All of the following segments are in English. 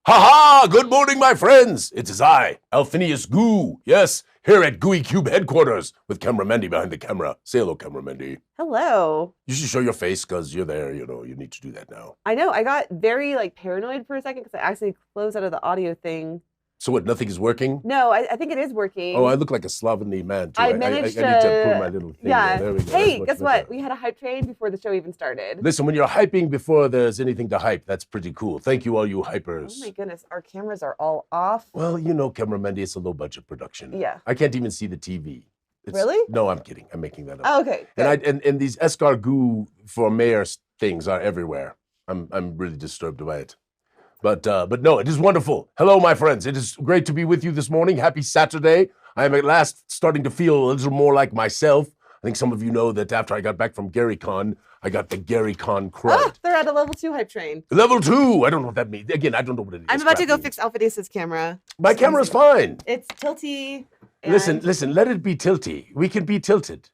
Ha! Good morning, my friends! It is I, Alphinius Goo. Yes, here at Gooey Cube headquarters with Camera Mendy behind the camera. Say hello, Camera Mendy. Hello. You should show your face because you're there, you need to do that now. I know, I got very paranoid for a second because I accidentally closed out of the audio thing. So what, nothing is working? No, I think it is working. Oh, I look like a slovenly man, too. I managed I need to pull my little thing. Yeah. There we go. Hey, guess what? We had a hype train before the show even started. Listen, when you're hyping before there's anything to hype, that's pretty cool. Thank you, all you hypers. Oh my goodness, our cameras are all off. Well, you know, Camera Mendy, it's a low-budget production. Yeah. I can't even see the TV. Really? No, I'm kidding. I'm making that up. Oh, okay. And these escargot for mayor things are everywhere. I'm really disturbed by it. But no, it is wonderful. Hello, my friends. It is great to be with you this morning. Happy Saturday. I am at last starting to feel a little more like myself. I think some of you know that after I got back from GaryCon, I got the GaryCon crud. Oh, they're at a level 2 hype train. Level 2. I don't know what that means. Again, I don't know what it is. I'm about to go fix Alphinius' camera. My camera's fine. It's tilty. Listen, let it be tilty. We can be tilted.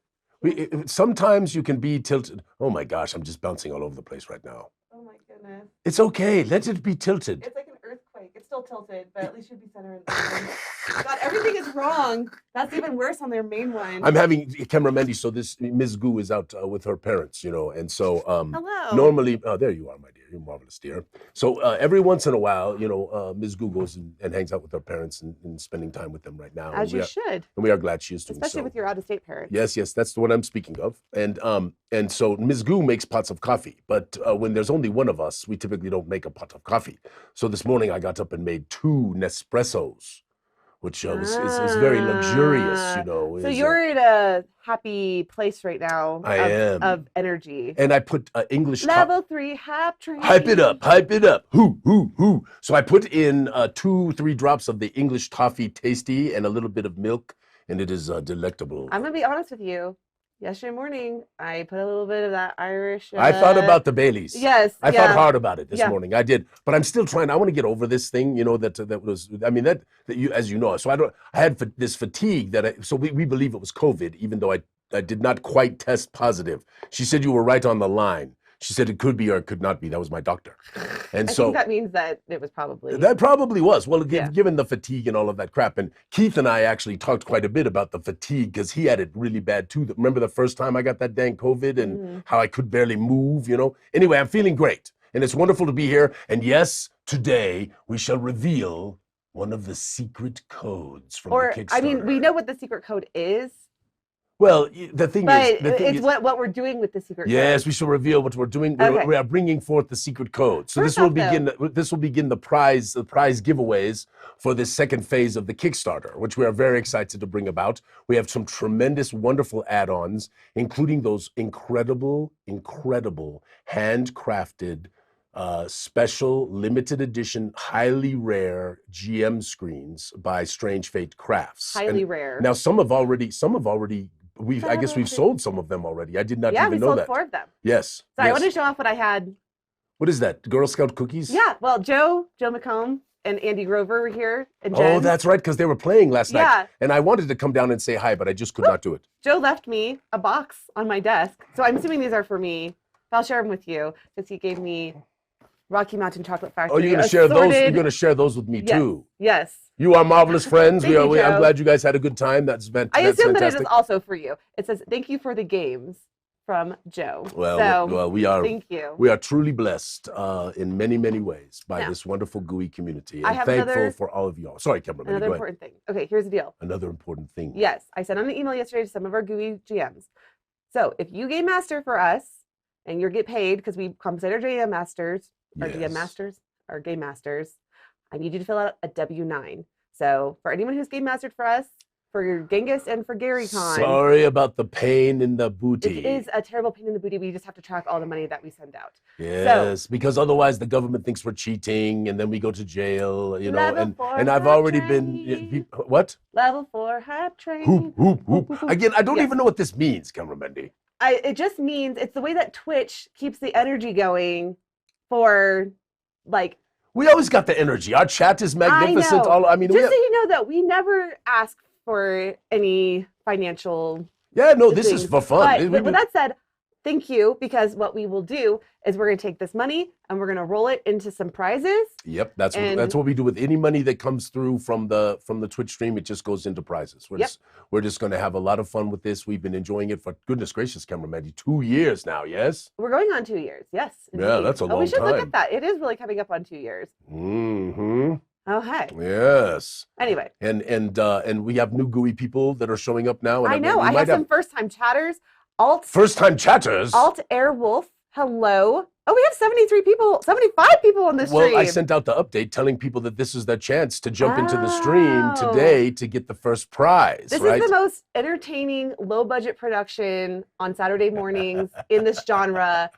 Sometimes you can be tilted. Oh my gosh, I'm just bouncing all over the place right now. Oh my goodness. It's okay. Let it be tilted. It's like an earthquake. It's still tilted, but at least you'd be centered. God, everything is wrong. That's even worse on their main one. I'm having Camera Mendy, so this Ms. Goo is out with her parents, and so Hello. Normally, there you are, my dear. You're marvelous, dear. So every once in a while, Ms. Goo goes and hangs out with her parents and spending time with them right now. As you should. And we are glad she is doing so. Especially with your out-of-state parents. Yes, that's the one I'm speaking of. And so Ms. Goo makes pots of coffee, but when there's only one of us, we typically don't make a pot of coffee. So this morning I got up and made 2 Nespressos, which is very luxurious, So you're in a happy place right now. I am. Of energy. And I put English... Level 3 hype train. Hype it up. Hoo. So I put in 2-3 drops of the English toffee tasty and a little bit of milk, and it is delectable. I'm going to be honest with you. Yesterday morning, I put a little bit of that Irish... I thought about the Baileys. Yes. I thought hard about it this morning. I did. But I'm still trying. I want to get over this thing, that was... I mean, that you, as you know. So I had this fatigue so we believe it was COVID, even though I did not quite test positive. She said you were right on the line. She said it could be or it could not be. That was my doctor. And I think that means that it was probably... That probably was. Well, given the fatigue and all of that crap. And Keith and I actually talked quite a bit about the fatigue because he had it really bad too. Remember the first time I got that dang COVID and how I could barely move, Anyway, I'm feeling great. And it's wonderful to be here. And yes, today we shall reveal one of the secret codes from the Kickstarter. I mean, we know what the secret code is. Well, the thing is... it's what we're doing with the secret code. Yes, we shall reveal what we're doing. Okay. We are bringing forth the secret code. So this will begin the prize giveaways for this second phase of the Kickstarter, which we are very excited to bring about. We have some tremendous, wonderful add-ons, including those incredible, handcrafted, special, limited edition, highly rare GM screens by Strange Fate Crafts. Highly rare. Now, some have already. I guess we've sold some of them already. I did not even know that. Yeah, we sold 4 of them. Yes. So I want to show off what I had. What is that? Girl Scout cookies? Yeah. Well, Joe McComb and Andy Grover were here. And Jen. Oh, that's right, because they were playing last night. Yeah. And I wanted to come down and say hi, but I just could not do it. Joe left me a box on my desk. So I'm assuming these are for me. But I'll share them with you because he gave me Rocky Mountain Chocolate Factory. Oh, you're going to share those? You're going to share those with me too? Yes. You are marvelous friends. I'm glad you guys had a good time. That's fantastic. I assume that it is also for you. It says, "Thank you for the games," from Joe. Well, we are. Thank you. We are truly blessed in many, many ways by this wonderful Gooey community, and thankful for all of y'all. Sorry, Kimberly. Another important thing. Okay, here's the deal. Another important thing. Yes, I sent out an email yesterday to some of our Gooey GMs. So if you game master for us, and you get paid because we compensate our GM masters, our GM masters, our game masters, I need you to fill out a W-9. So for anyone who's game mastered for us, for Genghis and for GaryCon. Sorry about the pain in the booty. It is a terrible pain in the booty. We just have to track all the money that we send out. Yes, because otherwise the government thinks we're cheating, and then we go to jail. Level 4 and I've already been what? Level 4 hype train. Hoop. Again, I don't even know what this means, Camera Mendy. It just means it's the way that Twitch keeps the energy going for We always got the energy. Our chat is magnificent. Just so you know that we never ask for any financial this is for fun. But with that said, thank you, because what we will do is we're going to take this money and we're going to roll it into some prizes. Yep, that's what we do with any money that comes through from the Twitch stream. It just goes into prizes. We're just going to have a lot of fun with this. We've been enjoying it for, goodness gracious, cameraman, 2 years now. Yes, we're going on 2 years. Yes, indeed. Yeah, that's a long time. We should look at that. It is really coming up on 2 years. Mm-hmm. Okay. Yes. Anyway. And we have new Gooey people that are showing up now. And I know. I have some first-time chatters. First-time chatters. Alt Airwolf. Hello. Oh, we have 73 people, 75 people on this stream. Well, I sent out the update telling people that this is their chance to jump into the stream today to get the first prize. This is the most entertaining, low-budget production on Saturday mornings in this genre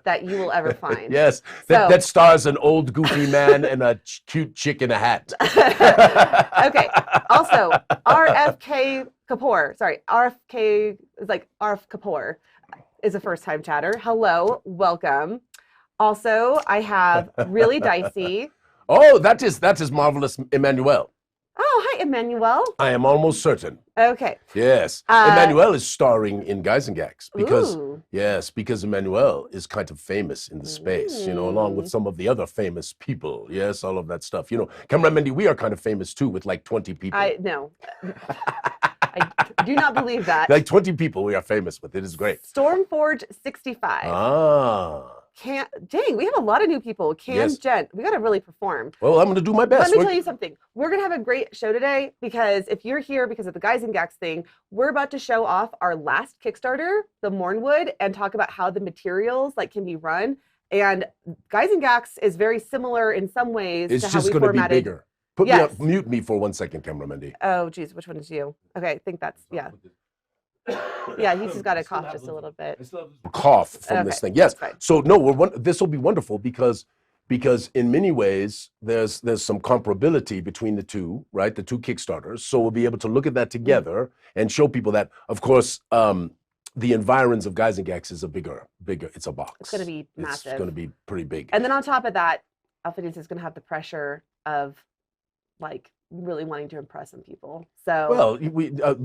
that you will ever find. Yes, that stars an old goofy man and a cute chick in a hat. Okay. Also, RFK Kapoor. Sorry, RFK is like RF Kapoor is a first-time chatter. Hello, welcome. Also, I have Really Dicey. Oh, that is Marvelous Emmanuel. Oh, hi, Emmanuel. I am almost certain. Okay. Yes. Emmanuel is starring in Guys and Gags because Emmanuel is kind of famous in the space, along with some of the other famous people. Yes, all of that stuff. Cameron Mendy, we are kind of famous too with like 20 people. No. I do not believe that. Like 20 people we are famous with. It is great. Stormforge 65. Dang, we have a lot of new people. Gent, we got to really perform. Well, I'm going to do my best. Let me tell you something. We're going to have a great show today because if you're here because of the Guys and Gags thing, we're about to show off our last Kickstarter, the Mournwood, and talk about how the materials can be run. And Guys and Gags is very similar in some ways to how we formatted. It's just going to be bigger. Mute me for 1 second, camera Mendy. Oh, geez, which one is you? Okay, I think that's, yeah. Yeah, he's just got to cough just a little bit. Cough from this thing. Yes. So no, this will be wonderful because in many ways there's some comparability between the two, right? The two Kickstarters. So we'll be able to look at that together and show people that, of course, the environs of Guys and Gags is a bigger. It's a box. It's going to be massive. It's going to be pretty big. And then on top of that, Alphinius is going to have the pressure of really wanting to impress some people. So well,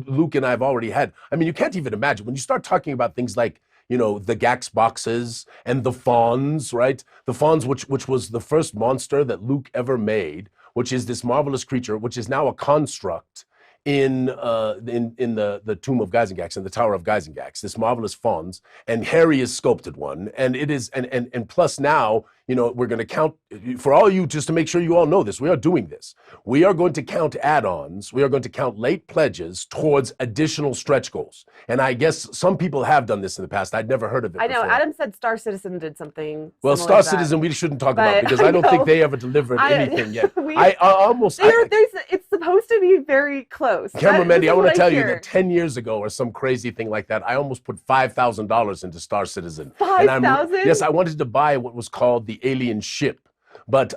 Luke and I have already had. I mean, you can't even imagine when you start talking about things like the Gax boxes and the Fawns, right? The Fawns, which was the first monster that Luke ever made, which is this marvelous creature, which is now a construct in the Tomb of Guys and Gags, in the Tower of Guys and Gags. This marvelous Fawns, and Harry has sculpted one, and it is and plus now. We're going to count, for all you, just to make sure you all know this, we are doing this. We are going to count add-ons. We are going to count late pledges towards additional stretch goals. And I guess some people have done this in the past. I'd never heard of it I know. before. Adam said Star Citizen did something. Well, Star Citizen we shouldn't talk about because I don't think they ever delivered anything yet. It's supposed to be very close. Cameron Mendy, I want to tell you that 10 years ago or some crazy thing like that, I almost put $5,000 into Star Citizen. $5,000? Yes, I wanted to buy what was called the alien ship, but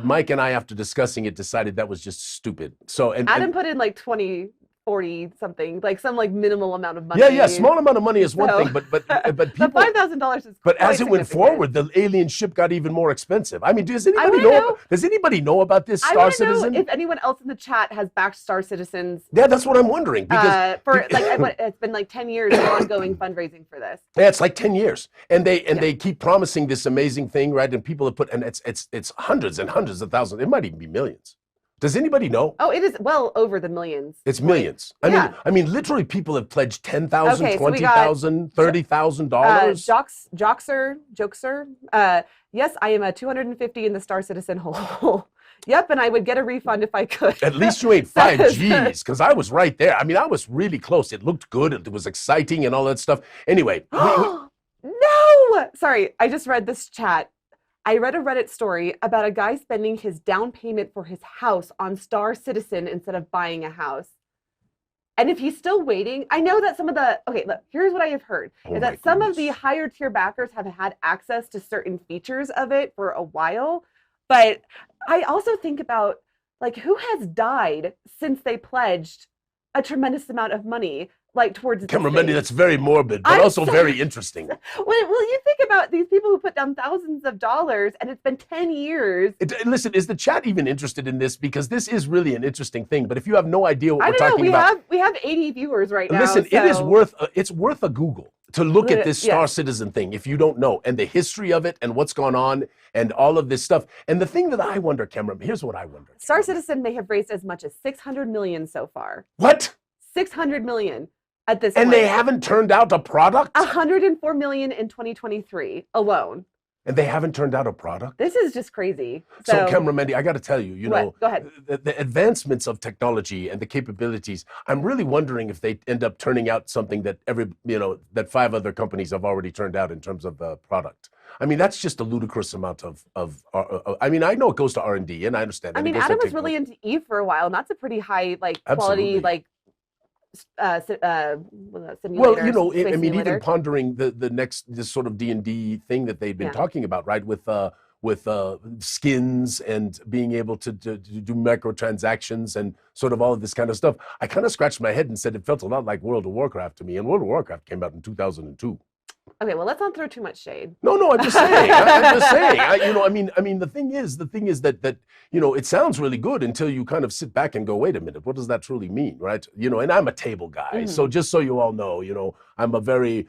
Mike and I, after discussing it, decided that was just stupid. So Adam put in 20, 40 something, some minimal amount of money. Yeah, small amount of money is one thing, but people, the $5,000 is. But as it went forward, the alien ship got even more expensive. I mean, does anybody know about this Star Citizen? Know if anyone else in the chat has backed Star Citizens. Yeah, that's what I'm wondering because it's been 10 years of ongoing fundraising for this. Yeah, it's 10 years, and they keep promising this amazing thing, right? And people have put, and it's hundreds and hundreds of thousands. It might even be millions. Does anybody know? Oh, it is well over the millions. It's millions. I mean, literally, people have pledged $10,000, $20,000, $30,000. Jokester. Yes, I am a 250 in the Star Citizen hole. Yep, and I would get a refund if I could. At least you ain't 5 Gs, because I was right there. I mean, I was really close. It looked good. It was exciting and all that stuff. Anyway. No! Sorry, I just read this chat. I read a Reddit story about a guy spending his down payment for his house on Star Citizen instead of buying a house. And if he's still waiting, I know that some of the, look, here's what I have heard, is that some of the higher tier backers have had access to certain features of it for a while. But I also think about, who has died since they pledged a tremendous amount of money? Towards Cameron Mendy, that's very morbid, but also very interesting. Well, you think about these people who put down thousands of dollars, and it's been 10 years. Listen, is the chat even interested in this? Because this is really an interesting thing. But if you have no idea what we're talking about, we have 80 viewers right now. Listen, it's worth a Google to look at this Star Citizen thing, if you don't know, and the history of it and what's gone on and all of this stuff. And the thing that I wonder, Cameron, here's what I wonder. Star Citizen may have raised as much as 600 million so far. What? 600 million at this point. And they haven't turned out a product? 104 million in 2023 alone. And they haven't turned out a product? This is just crazy. So Cameron Mendy, I got to tell you, you know, go ahead. The advancements of technology and the capabilities, I'm really wondering if they end up turning out something that that 5 other companies have already turned out in terms of the product. I mean, that's just a ludicrous amount of I mean, I know it goes to R&D, and I understand. I mean, Adam was really into Eve for a while, and that's a pretty high, like, quality, like, simulator. Well, you know, I mean, even pondering this sort of D&D thing that they've been talking about, right? With skins and being able to do microtransactions and sort of all of this kind of stuff. I kind of scratched my head and said it felt a lot like World of Warcraft to me, and World of Warcraft came out in 2002. Okay, well, let's not throw too much shade. No, I'm just saying. I'm just saying. I mean, the thing is that you know, it sounds really good until you kind of sit back and go, wait a minute, what does that truly mean, right? You know, and I'm a table guy, so just so you all know, you know, I'm very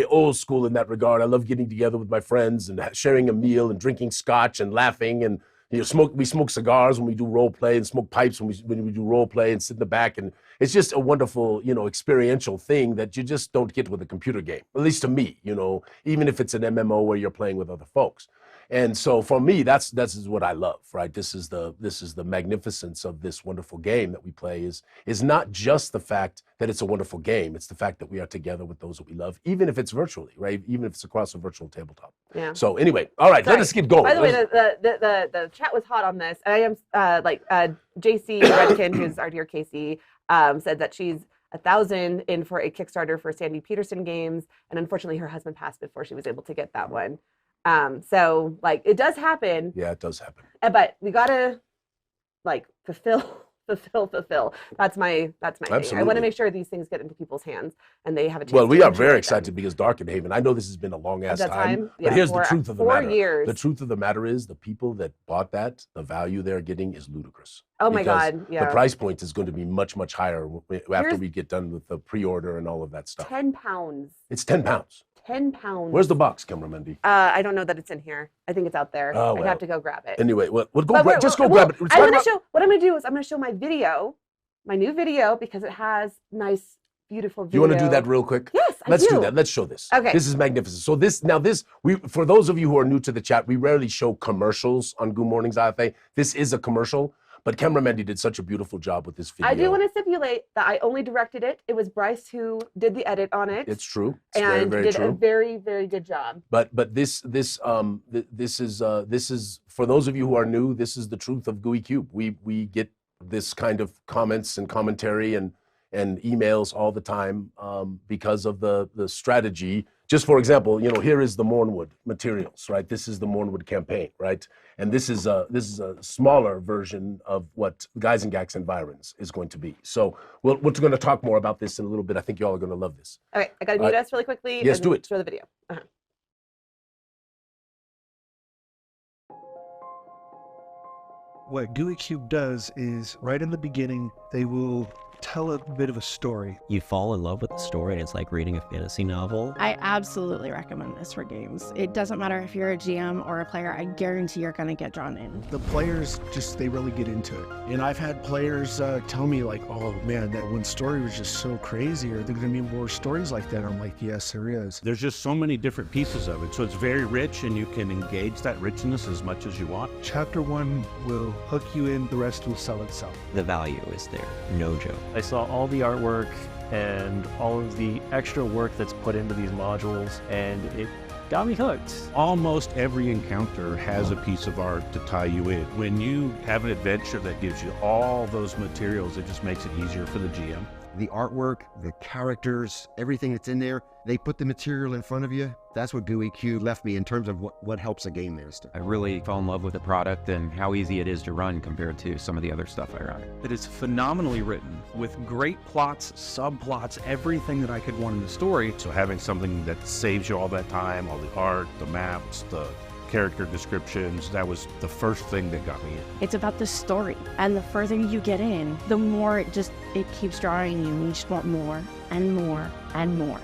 old school in that regard. I love getting together with my friends and sharing a meal and drinking scotch and laughing and. You know, we smoke cigars when we do role play and smoke pipes when we do role play and sit in the back, and it's just a wonderful, you know, experiential thing that you just don't get with a computer game. At least to me, you know, even if it's an MMO where you're playing with other folks. And so for me, that's what I love, right? This is the magnificence of this wonderful game that we play is not just the fact that it's a wonderful game. It's the fact that we are together with those that we love, even if it's virtually, right? Even if it's across a virtual tabletop. Yeah. So anyway, all right, let us get going. By the way, the chat was hot on this, and I am JC Redkin, who's our dear Casey, said that she's 1,000 in for a Kickstarter for Sandy Peterson games, and unfortunately her husband passed before she was able to get that one. So like it does happen. Yeah, it does happen. But we gotta like fulfill. That's my thing. I want to make sure these things get into people's hands and they have a chance. Well, we are very excited because Darkenhaven, I know this has been a long ass time, but here's the truth of the matter. 4 years. The truth of the matter is the people that bought that, the value they're getting is ludicrous. Oh my God, yeah. The price point is going to be much, much higher after we get done with the pre-order and all of that stuff. £10. It's £10. £10. Where's the box, Cameron Mendy? I don't know that it's in here. I think it's out there. Oh, well. I'd have to go grab it. Anyway, well, go grab it. What I'm going to do is I'm going to show my new video, because it has nice, beautiful video. You want to do that real quick? Yes, Let's do that. Let's show this. Okay. This is magnificent. So for those of you who are new to the chat, we rarely show commercials on Goo Morning, Zyathé. This is a commercial. But Cameron Mendy did such a beautiful job with this video. I do want to stipulate that I only directed it. It was Bryce who did the edit on it. It's true. It's and very, very did true. a very, very good job. But this is for those of you who are new. This is the truth of Gooey Cube. We get this kind of comments and commentary and emails all the time because of the strategy. Just for example, you know, here is the Mournwood materials, right? This is the Mournwood campaign, right? And this is a smaller version of what Guys and Gax Environs is going to be. So we're going to talk more about this in a little bit. I think you all are going to love this. All right, I got to mute us really quickly. Yes, and do it. Show the video. What Gooey Cube does is, right in the beginning, they will tell a bit of a story. You fall in love with the story, and it's like reading a fantasy novel. I absolutely recommend this for games. It doesn't matter if you're a GM or a player, I guarantee you're going to get drawn in. The players they really get into it. And I've had players tell me like, oh man, that one story was just so crazy, or there going to be more stories like that. I'm like, yes, there is. There's just so many different pieces of it, so it's very rich, and you can engage that richness as much as you want. Chapter 1 will hook you in, the rest will sell itself. The value is there, no joke. I saw all the artwork and all of the extra work that's put into these modules, and it got me hooked. Almost every encounter has a piece of art to tie you in. When you have an adventure that gives you all those materials, it just makes it easier for the GM. The artwork, the characters, everything that's in there, they put the material in front of you. That's what Gooey Cube left me in terms of what helps a game master. I really fell in love with the product and how easy it is to run compared to some of the other stuff I run. It is phenomenally written with great plots, subplots, everything that I could want in the story. So having something that saves you all that time, all the art, the maps, the character descriptions, that was the first thing that got me in. It's about the story, and the further you get in, the more it keeps drawing you, and you just want more and more and more.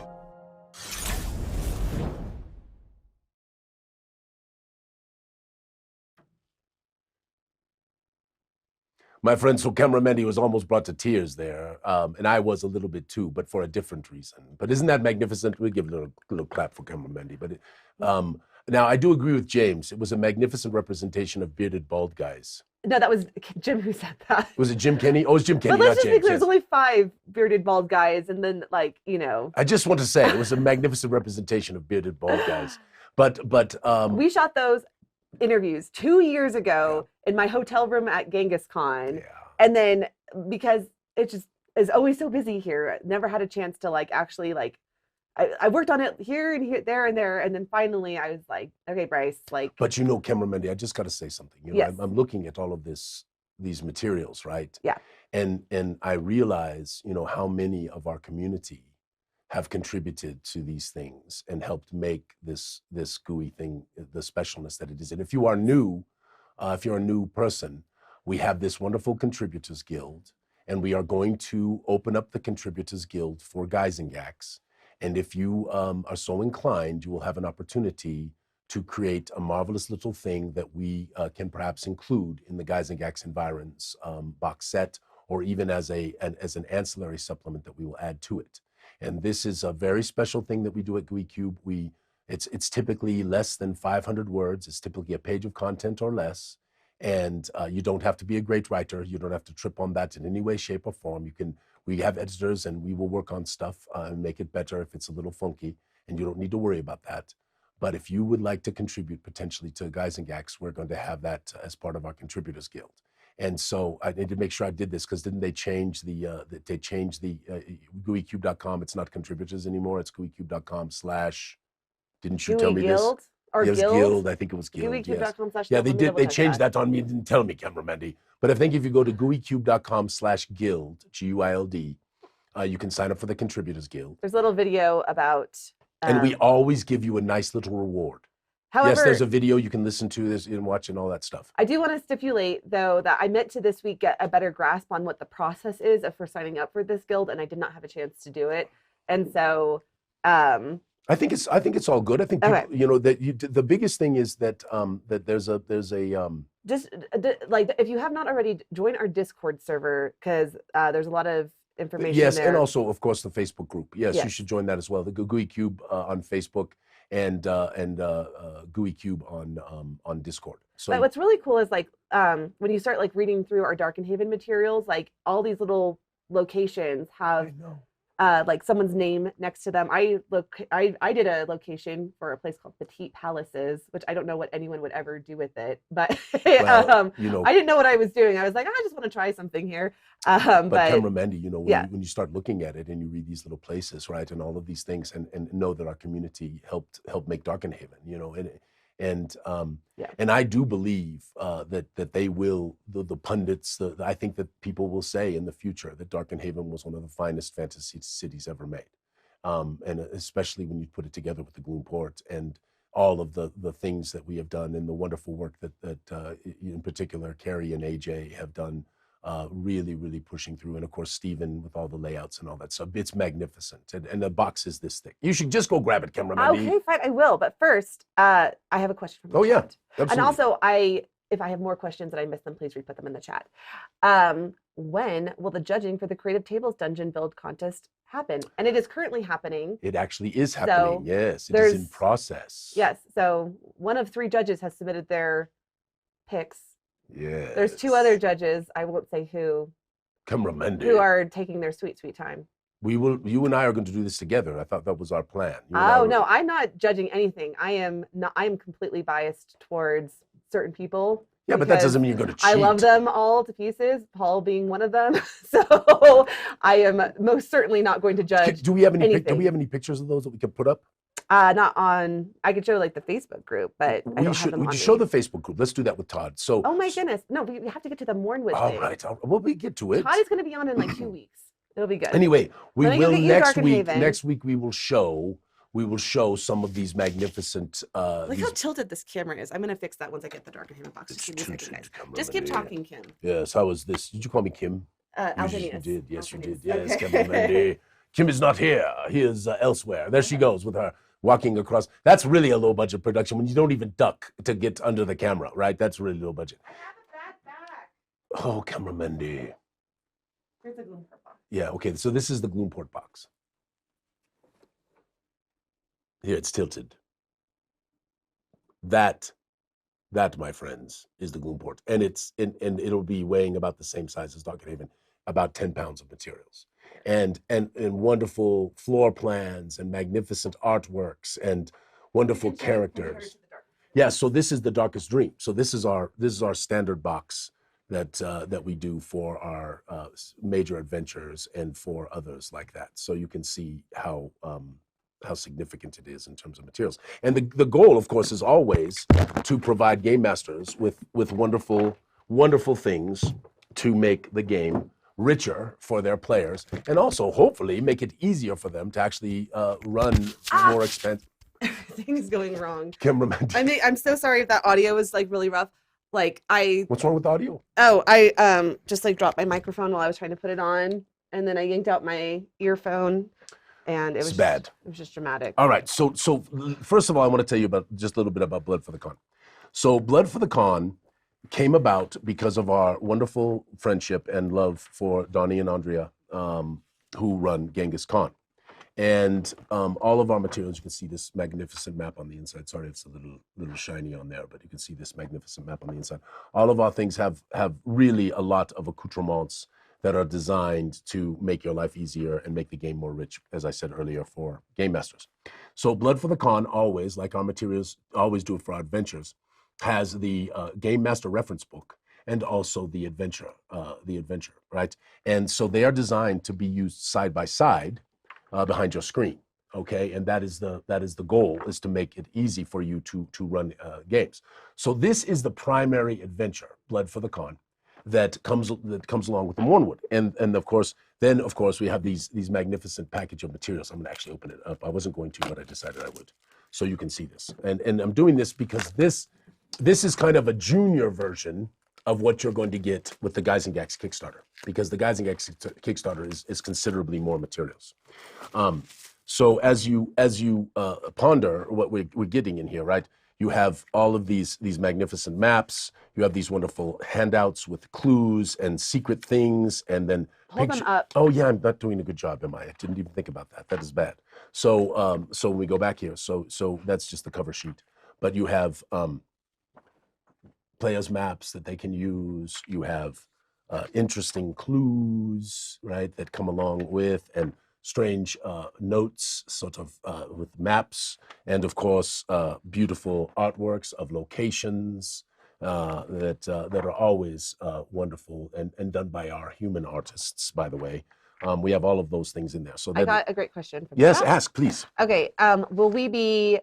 My friend, so Cameramendi was almost brought to tears there, and I was a little bit too, but for a different reason. But isn't that magnificent? We give a little clap for Cameramendi. But now I do agree with James. It was a magnificent representation of bearded bald guys. No, that was Jim who said that. Was it Jim Kenny? Oh, it was Jim Kenny, but let's not just James. be clear, there's only 5 bearded bald guys, and then I just want to say it was a magnificent representation of bearded bald guys. But we shot those interviews 2 years ago in my hotel room at Genghis Khan, and then because it just is always so busy here, I never had a chance to actually I worked on it here and here, there and there, and then finally I was like, okay, Bryce, But Cameramendi, I just got to say something. Yes. I'm looking at all of these materials, right? Yeah. And I realize, how many of our community have contributed to these things and helped make this gooey thing the specialness that it is. And if you are new, if you're a new person, we have this wonderful Contributors Guild, and we are going to open up the Contributors Guild for Guys and Gaks. And if you are so inclined, you will have an opportunity to create a marvelous little thing that we can perhaps include in the Guys and Gaks Environs box set, or even as an ancillary supplement that we will add to it. And this is a very special thing that we do at Gooey Cube. It's typically less than 500 words. It's typically a page of content or less. And you don't have to be a great writer. You don't have to trip on that in any way, shape, or form. We have editors, and we will work on stuff and make it better if it's a little funky, and you don't need to worry about that. But if you would like to contribute potentially to Guys and Gaks, we're going to have that as part of our Contributors Guild. And so I need to make sure I did this, because didn't they change the gooeycube.com? It's not contributors anymore. It's gooeycube.com/ didn't you tell me Guild? this? Or It was Guild? Guild. I think it was Guild. gooeycube.com/ Yeah, they did. They changed that on me and didn't tell me, Cameramendi. But I think if you go to gooeycube.com/guild, GUILD, you can sign up for the Contributors Guild. There's a little video about. And we always give you a nice little reward. However, yes, there's a video you can listen to this and watch and all that stuff. I do want to stipulate, though, that I meant to this week get a better grasp on what the process is for signing up for this guild, and I did not have a chance to do it. And so, I think it's all good. I think okay. The biggest thing is that that there's a just if you have not already, join our Discord server, because there's a lot of information yes, there. and also of course the Facebook group. Yes, you should join that as well. The Gooey Cube on Facebook and Gooey Cube on Discord. So but what's really cool is when you start reading through our Dark and Haven materials, all these little locations have someone's name next to them. I did a location for a place called Petite Palaces, which I don't know what anyone would ever do with it, but I didn't know what I was doing. I was like, I just want to try something here. But Cameramendi, when you start looking at it and you read these little places, right, and all of these things, and know that our community helped make Dark and Haven, and I do believe that they will, the pundits, I think that people will say in the future that Dark and Haven was one of the finest fantasy cities ever made, and especially when you put it together with the Gloomport and all of the things that we have done, and the wonderful work that in particular Carrie and AJ have done. Really, really pushing through. And of course, Stephen with all the layouts and all that stuff. It's magnificent. And the box is this thick. You should just go grab it, Cameramendi. Okay, fine, I will. But first, I have a question from the chat. Absolutely. And also, if I have more questions and I miss them, please re-put them in the chat. When will the judging for the Creative Tables Dungeon Build Contest happen? And it is currently happening. It actually is happening, yes. It is in process. Yes, so one of 3 judges has submitted their picks. Yeah. There's 2 other judges, I won't say who. Cameramendi. Who are taking their sweet, sweet time. You and I are going to do this together. I thought that was our plan. Oh no, I'm not judging anything. I am completely biased towards certain people. Yeah, but that doesn't mean you're going to cheat. I love them all to pieces, Paul being one of them. So I am most certainly not going to judge. Do we have any pictures of those that we could put up? Not on. I could show the Facebook group, but I don't have them on we show the Facebook group. Let's do that with Todd. So. Oh my goodness! No, we have to get to the Mournwood thing. All right. Well, we get to it. Todd is going to be on in 2 weeks. It'll be good. Anyway, we will next week. Haven. Next week we will show some of these magnificent. Look how tilted this camera is. I'm going to fix that once I get the Dark and Haven box. Just keep talking, Kim. Yes. How was this? Did you call me Kim? Alphinius. You did. Yes, you did. Yes, Kim. Kim is not here. He is elsewhere. There she goes with her. Walking across. That's really a low budget production when you don't even duck to get under the camera, right? That's really low budget. I have a bad back. Oh, Cameramendi. Here's the Gloomport box. Yeah, okay, so this is the Gloomport box. Here, it's tilted. That, my friends, is the Gloomport. And and it'll be weighing about the same size as Dark Haven, about 10 pounds of materials. And wonderful floor plans and magnificent artworks and wonderful characters. Yeah, so this is the Darkest Dream. So this is our standard box that we do for our major adventures and for others like that. So you can see how significant it is in terms of materials. And the goal, of course, is always to provide game masters with wonderful things to make the game richer for their players, and also hopefully make it easier for them to actually run more expensive. Everything's going wrong. Cameraman. I'm so sorry if that audio was like really rough. Like What's wrong with the audio? Oh, I just like dropped my microphone while I was trying to put it on, and then I yanked out my earphone, and it was bad. It was just dramatic. All right. So first of all, I want to tell you about just a little bit about Blood for the Con. So Blood for the Con came about because of our wonderful friendship and love for Donnie and Andrea, who run Genghis Khan. And all of our materials, you can see this magnificent map on the inside. Sorry, it's a little shiny on there, but you can see this magnificent map on the inside. All of our things have really a lot of accoutrements that are designed to make your life easier and make the game more rich, as I said earlier, for game masters. So Blood for the Con always, like our materials always do for our adventures, has the Game Master reference book and also the adventure, right? And so they are designed to be used side by side behind your screen, okay? And that is the goal, is to make it easy for you to run games. So this is the primary adventure, Blood for the Con, that comes along with the Mournwood. And of course, we have these magnificent package of materials. I'm gonna actually open it up. I wasn't going to, but I decided I would. So you can see this. And I'm doing this because this is kind of a junior version of what you're going to get with the Guys and Gags Kickstarter, because the Guys and Gags Kickstarter is considerably more materials. So as you ponder what we're getting in here, right? You have all of these magnificent maps. You have these wonderful handouts with clues and secret things, and then hold them up. Oh yeah, I'm not doing a good job, am I? I didn't even think about that. That is bad. So when we go back here, so that's just the cover sheet. But you have players' maps that they can use. You have interesting clues, right, that come along with, and strange notes, sort of with maps, and of course beautiful artworks of locations that are always wonderful and done by our human artists, by the way. We have all of those things in there. So I got a great question from yes, that. ask please. Okay, will we be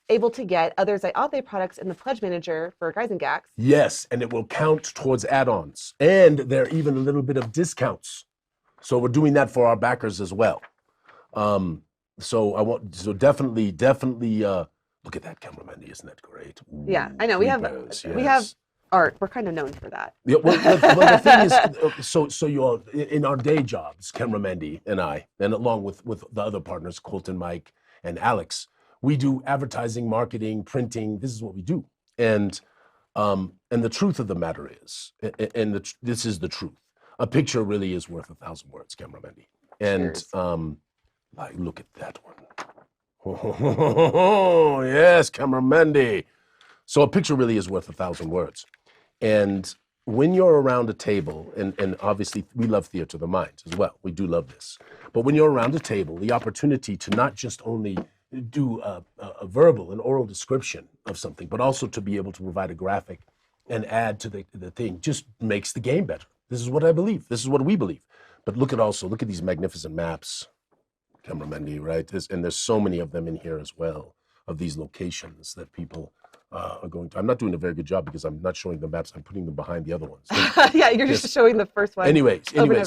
able to get other Zyathé products in the Pledge Manager for Guys and Gags? Yes, and it will count towards add-ons, and there are even a little bit of discounts. So we're doing that for our backers as well. So definitely look at that cameraman. Isn't that great? Ooh, yeah, I know we have art. We're kind of known for that. Yeah, well, the thing is, so you all in our day jobs, Cameron and I, and along with the other partners, Colton, Mike, and Alex, we do advertising, marketing, printing. This is what we do, and the truth of the matter is, this is the truth. A picture really is worth 1,000 words, cameraman. And like, look at that one. Oh, yes, cameraman. So a picture really is worth 1,000 words. And when you're around a table, and obviously we love theater of the mind as well. We do love this. But when you're around a table, the opportunity to not just only do a verbal, an oral description of something, but also to be able to provide a graphic and add to the thing just makes the game better. This is what I believe. This is what we believe. But look at these magnificent maps, cameraman, right? And there's so many of them in here as well, of these locations that people are going to. I'm not doing a very good job because I'm not showing the maps. I'm putting them behind the other ones. Yeah, you're just showing the first one. Anyway, cameraman,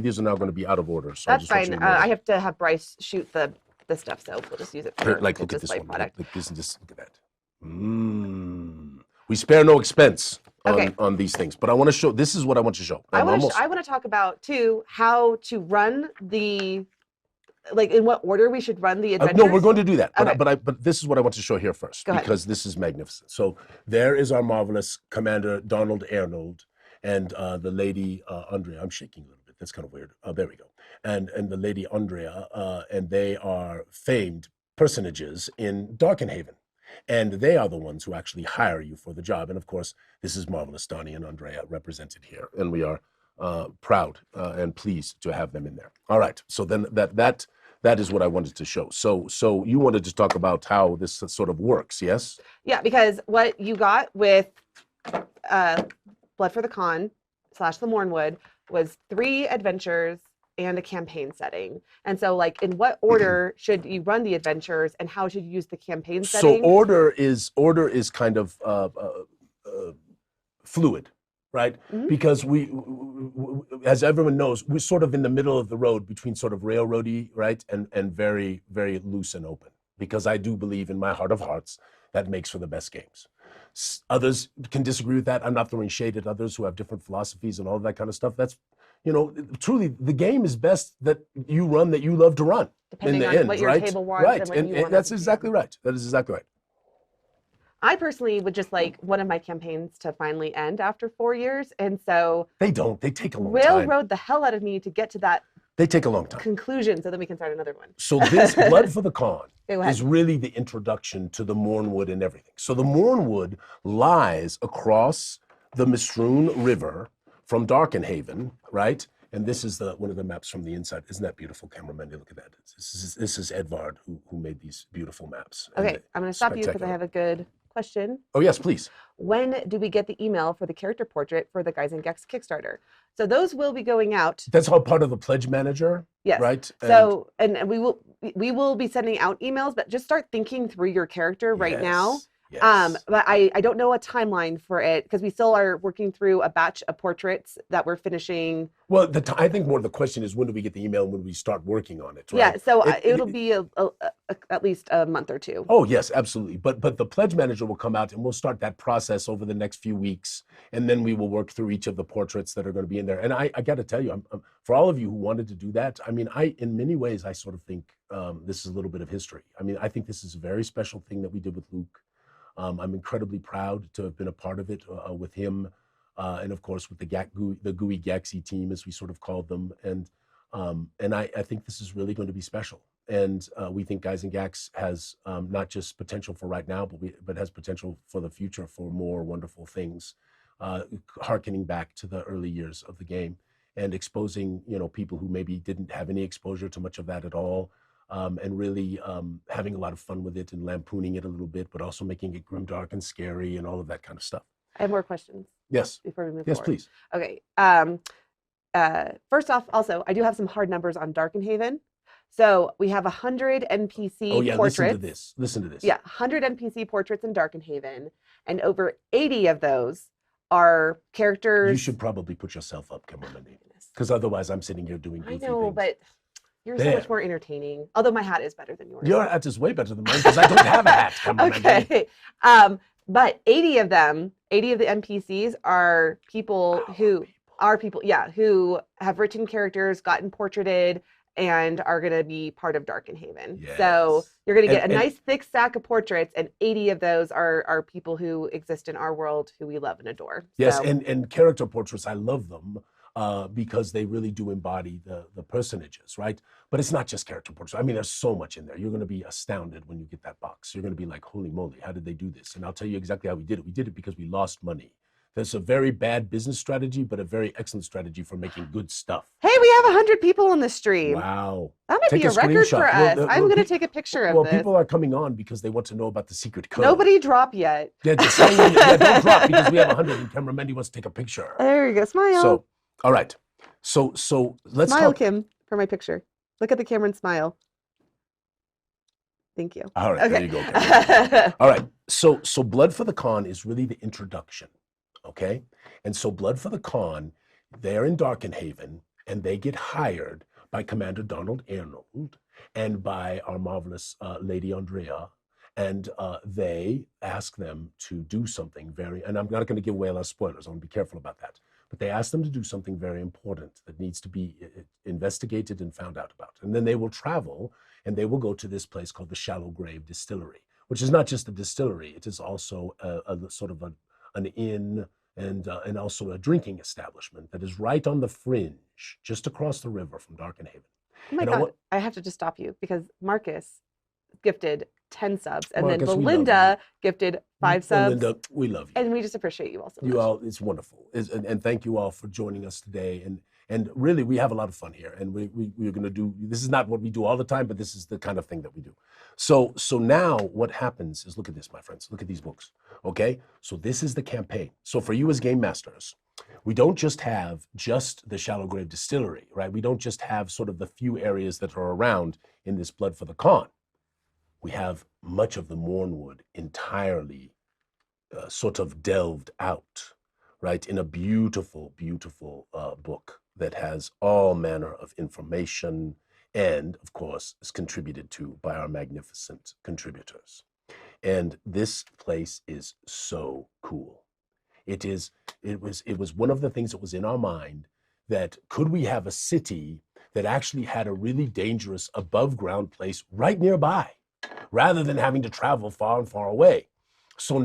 these are now going to be out of order. So that's fine. I have to have Bryce shoot the stuff, so we'll just use it for look the at this display one. product. Look at that. We spare no expense on these things, but I want to show. This is what I want to show. I want to talk about too how to run the like in what order we should run the adventures? No, we're going to do that. Okay. But this is what I want to show here first, Go ahead. because this is magnificent. So there is our marvelous Commander Donald Arnold and the lady Andrea. I'm shaking a little bit. That's kind of weird. There we go. And the lady Andrea, and they are famed personages in Darkenhaven. And they are the ones who actually hire you for the job. And of course, this is marvelous Donnie and Andrea represented here. And we are proud and pleased to have them in there. All right. So then that is what I wanted to show. So you wanted to talk about how this sort of works, yes? Yeah, because what you got with Blood for the Con / the Mournwood was 3 adventures and a campaign setting. And so, like, in what order should you run the adventures, and how should you use the campaign setting? So order is kind of fluid, right? Mm-hmm. Because we, as everyone knows, we're sort of in the middle of the road between sort of railroady, right, and very, very loose and open. Because I do believe in my heart of hearts that makes for the best games. Others can disagree with that. I'm not throwing shade at others who have different philosophies and all that kind of stuff. That's, you know, truly the game is best that you run, that you love to run. Depending in the on end, what your right? table wants, right, and what you want. That's exactly right. That is exactly right. I personally would just like one of my campaigns to finally end after 4 years, and so they don't. They take a long time. Railroad the hell out of me to get to that. They take a long time. Conclusion, so then we can start another one. So this Blood for the Con Go ahead. is really the introduction to the Mournwood and everything. So the Mournwood lies across the Mistroon River from Darkenhaven, right? And this is one of the maps from the inside. Isn't that beautiful, cameraman? Look at that. This is Edvard who made these beautiful maps. Okay, I'm going to stop you because I have a good question. Oh yes, please. When do we get the email for the character portrait for the Guys and Gex Kickstarter? So those will be going out. That's all part of the pledge manager. Yes. Right. So and we will be sending out emails, but just start thinking through your character right now. Yes. But I don't know a timeline for it because we still are working through a batch of portraits that we're finishing. Well, I think more of the question is, when do we get the email and when do we start working on it? Right? Yeah, so it'll be at least a month or 2. Oh yes, absolutely. But the pledge manager will come out and we'll start that process over the next few weeks, and then we will work through each of the portraits that are going to be in there. And I got to tell you, for all of you who wanted to do that, I mean, in many ways, I sort of think this is a little bit of history. I mean, I think this is a very special thing that we did with Luke. I'm incredibly proud to have been a part of it with him, and of course with the Gooey Gexy team, as we sort of called them. And I think this is really going to be special. And we think Guys and Gax has not just potential for right now, but has potential for the future for more wonderful things, hearkening back to the early years of the game and exposing, you know, people who maybe didn't have any exposure to much of that at all. And really having a lot of fun with it and lampooning it a little bit, but also making it grimdark and scary and all of that kind of stuff. I have more questions. Yes. Before we move yes, forward. please. Okay. First off, also, I do have some hard numbers on Darkenhaven. So we have 100 NPC portraits. Listen to this. Yeah, 100 NPC portraits in Darkenhaven, and over 80 of those are characters. You should probably put yourself up, cameraman, because otherwise I'm sitting here doing goofy things. But you're so much more entertaining. Although my hat is better than yours. Your hat is way better than mine because I don't have a hat. Okay. But 80 of them, 80 of the NPCs are people who have written characters, gotten portraited, and are going to be part of Darkenhaven. Yes. So you're going to get a nice thick stack of portraits, and 80 of those are people who exist in our world who we love and adore. Yes, so. and character portraits, I love them. Because they really do embody the personages, right? But it's not just character portraits. I mean, there's so much in there. You're going to be astounded when you get that box. You're going to be like, holy moly, how did they do this? And I'll tell you exactly how we did it. We did it because we lost money. There's a very bad business strategy, but a very excellent strategy for making good stuff. Hey, we have 100 people on the stream. Wow. That might be a record for us. I'm going to take a picture of this. Well, people are coming on because they want to know about the secret code. Nobody drop yet. Yeah, just hang in. Yeah, don't drop because we have 100 and camera Mendy wants to take a picture. There you go. Smile. So, all right. So let's smile, talk. Kim, for my picture. Look at the camera and smile. Thank you. All right, okay. There you go. Kim. All right. So Blood for the Con is really the introduction, okay? And so Blood for the Con, they're in Darkenhaven, and they get hired by Commander Donald Arnold and by our marvelous Lady Andrea. And they ask them to do something and I'm not going to give away a lot of spoilers. I want to be careful about that. but they ask them to do something very important that needs to be investigated and found out about. And then they will travel and they will go to this place called the Shallow Grave Distillery, which is not just a distillery, it is also a sort of an inn and also a drinking establishment that is right on the fringe, just across the river from Darkenhaven. Oh my God, I have to just stop you because Marcus gifted 10 subs, and Marcus, then Belinda gifted 5 subs. Belinda, we love you. And we just appreciate you all so much. You all, it's wonderful. And thank you all for joining us today. And really, we have a lot of fun here. And we're going to do, this is not what we do all the time, but this is the kind of thing that we do. So now what happens is, look at this, my friends. Look at these books, okay? So this is the campaign. So for you as game masters, we don't just have just the Shallow Grave Distillery, right? We don't just have sort of the few areas that are around in this Blood for the Con. We have much of the Mournwood entirely sort of delved out, right, in a beautiful, beautiful book that has all manner of information and, of course, is contributed to by our magnificent contributors. And this place is so cool. It was one of the things that was in our mind, that could we have a city that actually had a really dangerous above ground place right nearby, rather than having to travel far and far away. So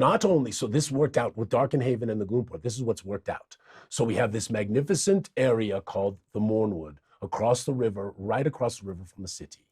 this worked out with Darkenhaven and the Gloomport. This is what's worked out. So we have this magnificent area called the Mournwood across the river, right across the river from the city,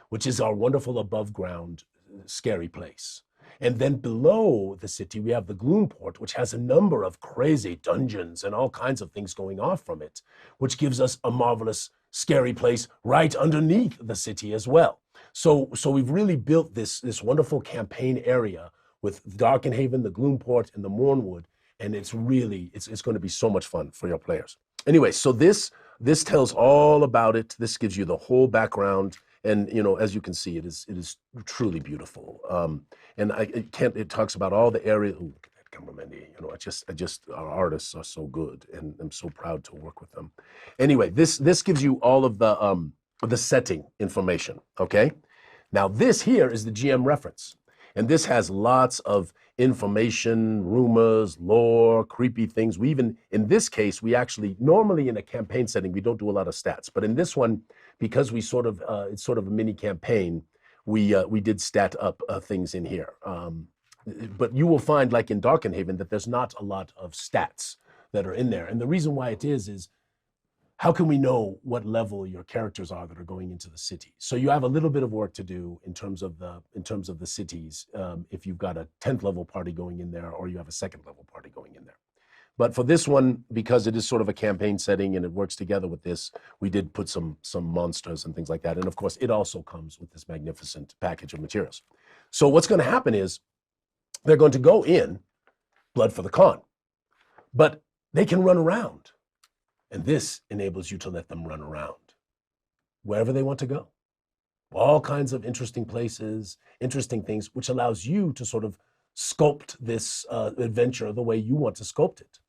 which is our wonderful above ground, scary place. And then below the city, we have the Gloomport, which has a number of crazy dungeons and all kinds of things going off from it, which gives us a marvelous, scary place right underneath the city as well. So we've really built this wonderful campaign area with Darkenhaven, the Gloomport, and the Mournwood, and it's really, it's going to be so much fun for your players. Anyway, so this tells all about it. This gives you the whole background, and as you can see, it is truly beautiful. And it talks about all the areas. Ooh, look at that cameraman. Our artists are so good, and I'm so proud to work with them. Anyway, this gives you all of the setting information, okay? Now this here is the GM reference, and this has lots of information, rumors, lore, creepy things. We even, in this case, we actually, normally in a campaign setting, we don't do a lot of stats, but in this one, because we it's sort of a mini campaign, we did stat up things in here. But you will find, like in Darkenhaven, that there's not a lot of stats that are in there. And the reason why it is how can we know what level your characters are that are going into the city? So you have a little bit of work to do in terms of the cities, if you've got a 10th level party going in there, or you have a 2nd level party going in there. But for this one, because it is sort of a campaign setting and it works together with this, we did put some monsters and things like that. And of course, it also comes with this magnificent package of materials. So what's going to happen is they're going to go in Blood for the Con, but they can run around. And this enables you to let them run around wherever they want to go. All kinds of interesting places, interesting things, which allows you to sort of sculpt this adventure the way you want to sculpt it,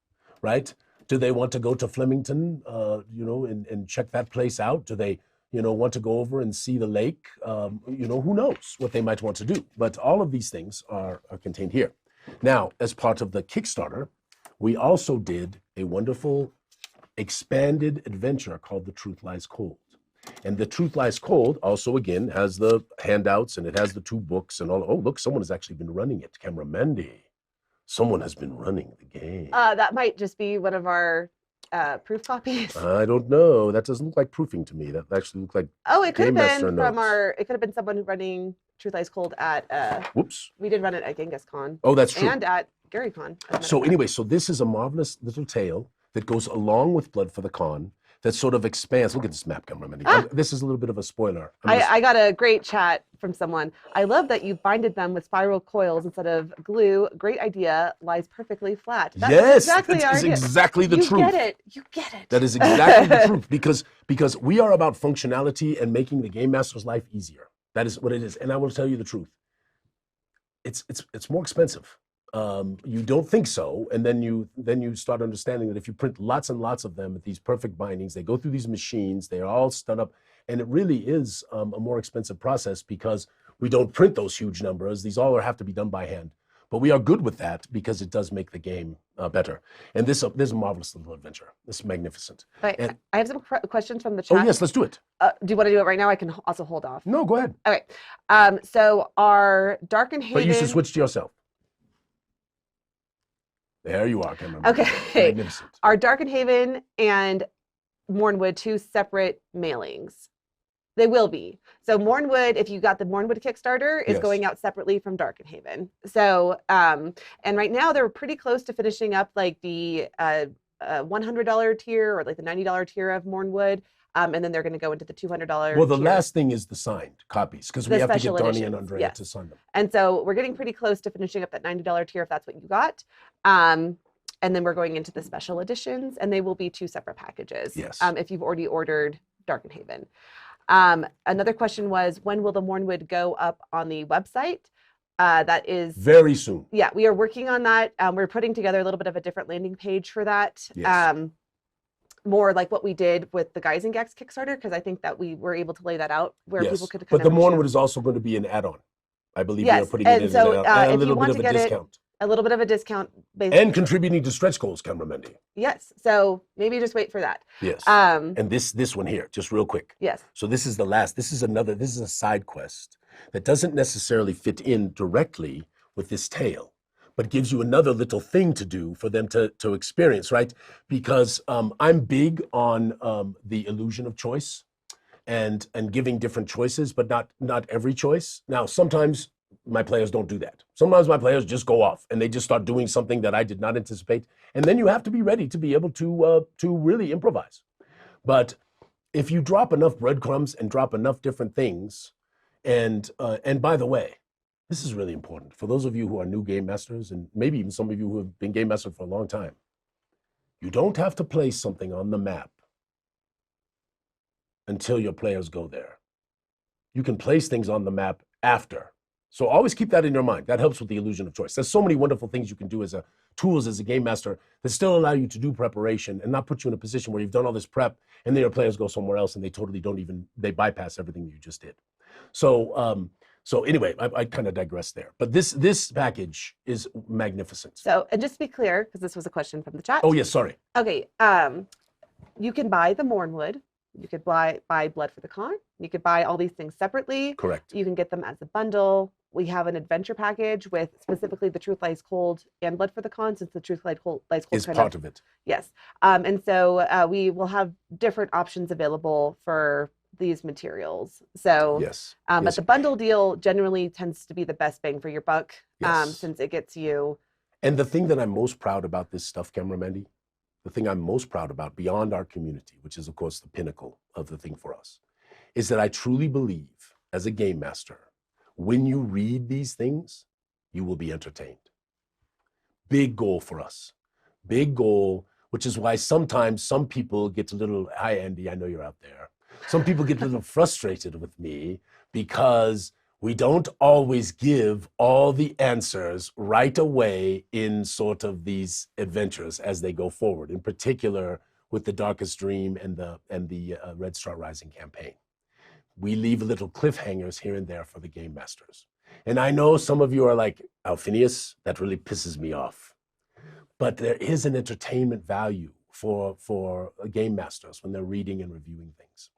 right? Do they want to go to Flemington, and check that place out? Do they, want to go over and see the lake? Who knows what they might want to do? But all of these things are contained here. Now, as part of the Kickstarter, we also did a wonderful expanded adventure called The Truth Lies Cold. And The Truth Lies Cold also, again, has the handouts, and it has the 2 books and all. Oh, look, someone has actually been running it. Camera Mandy. Someone has been running the game. That might just be one of our proof copies. I don't know. That doesn't look like proofing to me. That actually looked like it could have been from it could have been someone running Truth Lies Cold at whoops. We did run it at Genghis Con. Oh, that's true. And at Gary Con. So anyway, so this is a marvelous little tale that goes along with Blood for the Con, that sort of expands. Look at this map, cameraman. This is a little bit of a spoiler. I got a great chat from someone. I love that you binded them with spiral coils instead of glue. Great idea. Lies perfectly flat. Yes, that is exactly the truth. You get it. That is exactly the truth, because we are about functionality and making the game master's life easier. That is what it is. And I will tell you the truth. It's more expensive. You don't think so, and then you start understanding that if you print lots and lots of them at these perfect bindings, they go through these machines, they are all done up, and it really is a more expensive process because we don't print those huge numbers. These all have to be done by hand. But we are good with that because it does make the game better. And this is a marvelous little adventure. This is magnificent. But And- I have some questions from the chat. Oh yes, let's do it. Do you want to do it right now? I can also hold off. No, go ahead. Okay. So our Dark and Haven. But you should switch to yourself. There you are, Cameron. Okay. Magnificent. Are Dark and Haven and Mournwood two separate mailings? They will be. So Mournwood, if you got the Mournwood Kickstarter, is Yes. going out separately from Dark and Haven. So, and right now they're pretty close to finishing up like the $100 tier or like the $90 tier of Mournwood. And then they're going to go into the $200 Well, the tier. last thing is the signed copies because we The have to get special Donnie and editions, Andrea yes. to sign them. And so we're getting pretty close to finishing up that $90 tier if that's what you got. And then we're going into the special editions, and they will be two separate packages. Yes. If you've already ordered Dark and Haven. Another question was, when will the Mournwood go up on the website? That is Very soon. Yeah, we are working on that. We're putting together a little bit of a different landing page for that. Yes. More like what we did with the Guys and Gags Kickstarter, because I think that we were able to lay that out where Yes. people could kind But the of Mournwood is also going to be an add-on. I believe we are Yes, putting it and in so, an add-on, and a if you little want bit to of a get it- discount. a little bit of a discount. And contributing to stretch goals, Cameron Mendy. Yes. So maybe just wait for that. Yes. Um, And this one here, just real quick. yes. So this is the last. This is a side quest that doesn't necessarily fit in directly with this tale, but gives you another little thing to do for them to experience, right? Because I'm big on the illusion of choice and giving different choices, but not every choice. Now, sometimes my players don't do that. Sometimes my players just go off and they just start doing something that I did not anticipate. And then you have to be ready to be able to really improvise. But if you drop enough breadcrumbs and drop enough different things, and by the way, this is really important for those of you who are new game masters, and maybe even some of you who have been game masters for a long time. You don't have to place something on the map until your players go there. You can place things on the map after. So always keep that in your mind. That helps with the illusion of choice. There's so many wonderful things you can do as tools as a game master that still allow you to do preparation and not put you in a position where you've done all this prep and then your players go somewhere else and they totally they bypass everything you just did. So anyway, I kind of digress there. But this package is magnificent. So, and just to be clear, because this was a question from the chat. Oh yes, sorry. Okay. You can buy the Mournwood. You could buy Blood for the Con. You could buy all these things separately. Correct. You can get them as a bundle. We have an adventure package with specifically the Truth Lies Cold and Blood for the Con, since the Truth Lies Cold Is part of it. Yes. And so we will have different options available for these materials. So Yes. but the bundle deal generally tends to be the best bang for your buck, Yes. since it gets you. And the thing that I'm most proud about this stuff, Cameron Mendy, the thing I'm most proud about beyond our community, which is of course the pinnacle of the thing for us, is that I truly believe as a game master, when you read these things, you will be entertained. Big goal for us. Big goal, which is why sometimes some people get a little, hi Andy, I know you're out there. Some people get a little frustrated with me because we don't always give all the answers right away in sort of these adventures as they go forward, in particular with the Darkest Dream and the Red Star Rising campaign. We leave little cliffhangers here and there for the game masters. And I know some of you are like, Alphinius, that really pisses me off. But there is an entertainment value for game masters when they're reading and reviewing things.